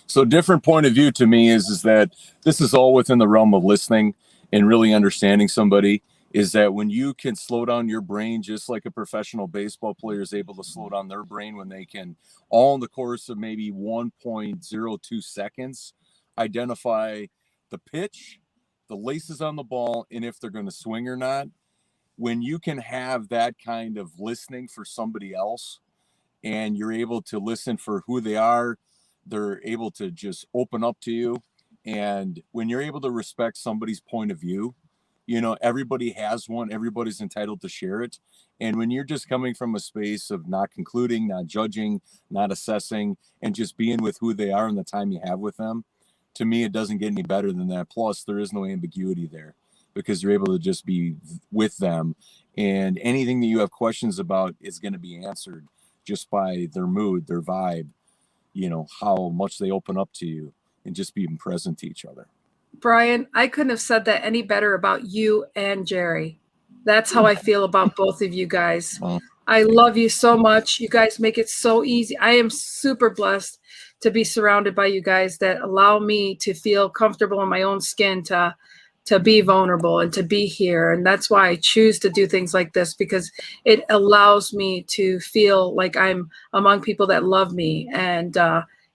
So different point of view to me is that this is all within the realm of listening and really understanding somebody, is that when you can slow down your brain, just like a professional baseball player is able to slow down their brain when they can, all in the course of maybe 1.02 seconds, identify the pitch, the laces on the ball, and if they're going to swing or not. When you can have that kind of listening for somebody else and you're able to listen for who they are, they're able to just open up to you. And when you're able to respect somebody's point of view, you know, everybody has one, everybody's entitled to share it. And when you're just coming from a space of not concluding, not judging, not assessing, and just being with who they are and the time you have with them, to me, it doesn't get any better than that. Plus, there is no ambiguity there because you're able to just be with them. And anything that you have questions about is going to be answered just by their mood, their vibe, you know, how much they open up to you and just being present to each other. Brian, I couldn't have said that any better about you and Jerry. That's how I feel about both of you guys. Well, I love you so much. You guys make it so easy. I am super blessed to be surrounded by you guys that allow me to feel comfortable in my own skin, to be vulnerable and to be here. And that's why I choose to do things like this, because it allows me to feel like I'm among people that love me and,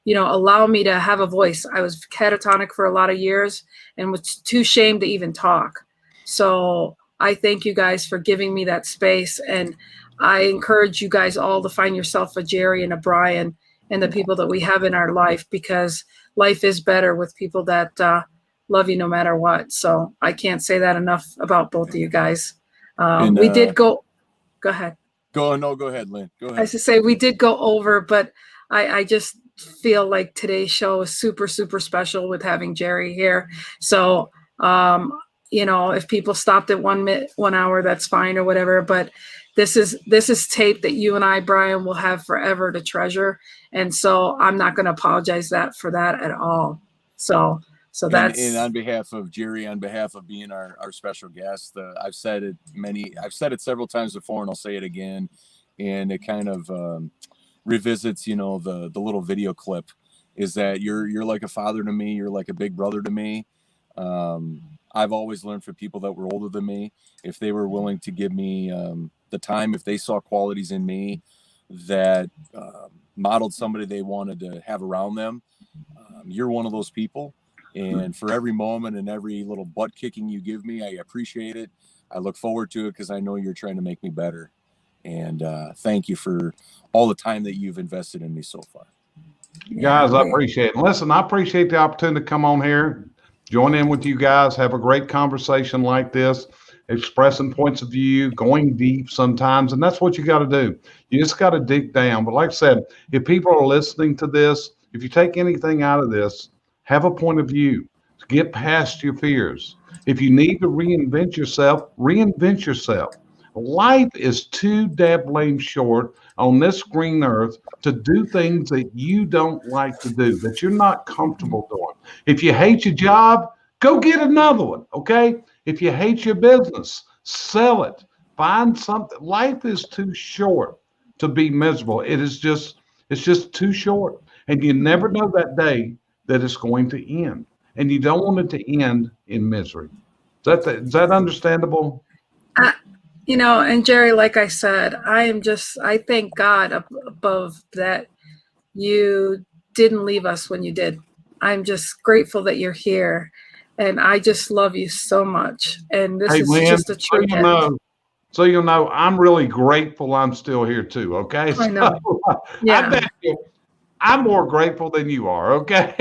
you know, allow me to have a voice. I was catatonic for a lot of years and was too ashamed to even talk. So I thank you guys for giving me that space. And I encourage you guys all to find yourself a Jerry and a Brian and the people that we have in our life, because life is better with people that love you no matter what. So I can't say that enough about both of you guys. We did go ahead. Go ahead, Lynn. Go ahead. I should say we did go over, but I just feel like today's show is super, super special with having Jerry here. So, you know, if people stopped at 1 hour, that's fine or whatever. But this is tape that you and I, Brian, will have forever to treasure. And so I'm not going to apologize for that at all. So that's. And on behalf of Jerry, on behalf of being our special guest, I've said it several times before, and I'll say it again. And it kind of revisits, you know, the little video clip, is that you're like a father to me. You're like a big brother to me. I've always learned from people that were older than me, if they were willing to give me the time, if they saw qualities in me that modeled somebody they wanted to have around them. You're one of those people. And for every moment and every little butt kicking you give me, I appreciate it. I look forward to it because I know you're trying to make me better. And thank you for all the time that you've invested in me so far. Guys, I appreciate it. Listen, I appreciate the opportunity to come on here, join in with you guys, have a great conversation like this, expressing points of view, going deep sometimes. And that's what you got to do. You just got to dig down. But like I said, if people are listening to this, if you take anything out of this, have a point of view. Get past your fears. If you need to reinvent yourself, reinvent yourself. Life is too damn short on this green earth to do things that you don't like to do, that you're not comfortable doing. If you hate your job, go get another one, okay? If you hate your business, sell it. Find something. Life is too short to be miserable. It's just too short. And you never know that day that it's going to end. And you don't want it to end in misery. Is that understandable? You know, and Jerry, like I said, I thank God above that you didn't leave us when you did. I'm just grateful that you're here. And I just love you so much. And this is Lynn, just a true so you'll know, I'm really grateful I'm still here too, okay? I know. So, Yeah. I bet you, I'm more grateful than you are, okay?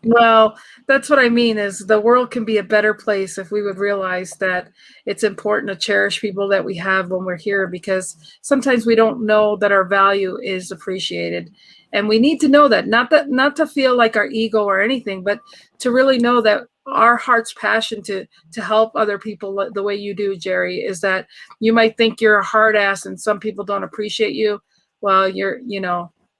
Well, that's what I mean is the world can be a better place if we would realize that it's important to cherish people that we have when we're here, because sometimes we don't know that our value is appreciated. And we need to know that, not to feel like our ego or anything, but to really know that our heart's passion to help other people the way you do, Jerry, is that you might think you're a hard ass and some people don't appreciate you. Well,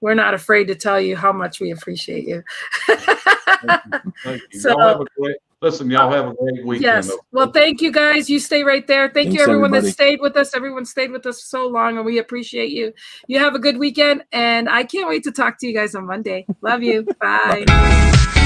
we're not afraid to tell you how much we appreciate you. Thank you. So, y'all have a great weekend. Yes. Well, thank you guys. You stay right there. Thanks, you everyone that stayed with us. Everyone stayed with us so long, and we appreciate you. You have a good weekend, and I can't wait to talk to you guys on Monday. Love you. Bye.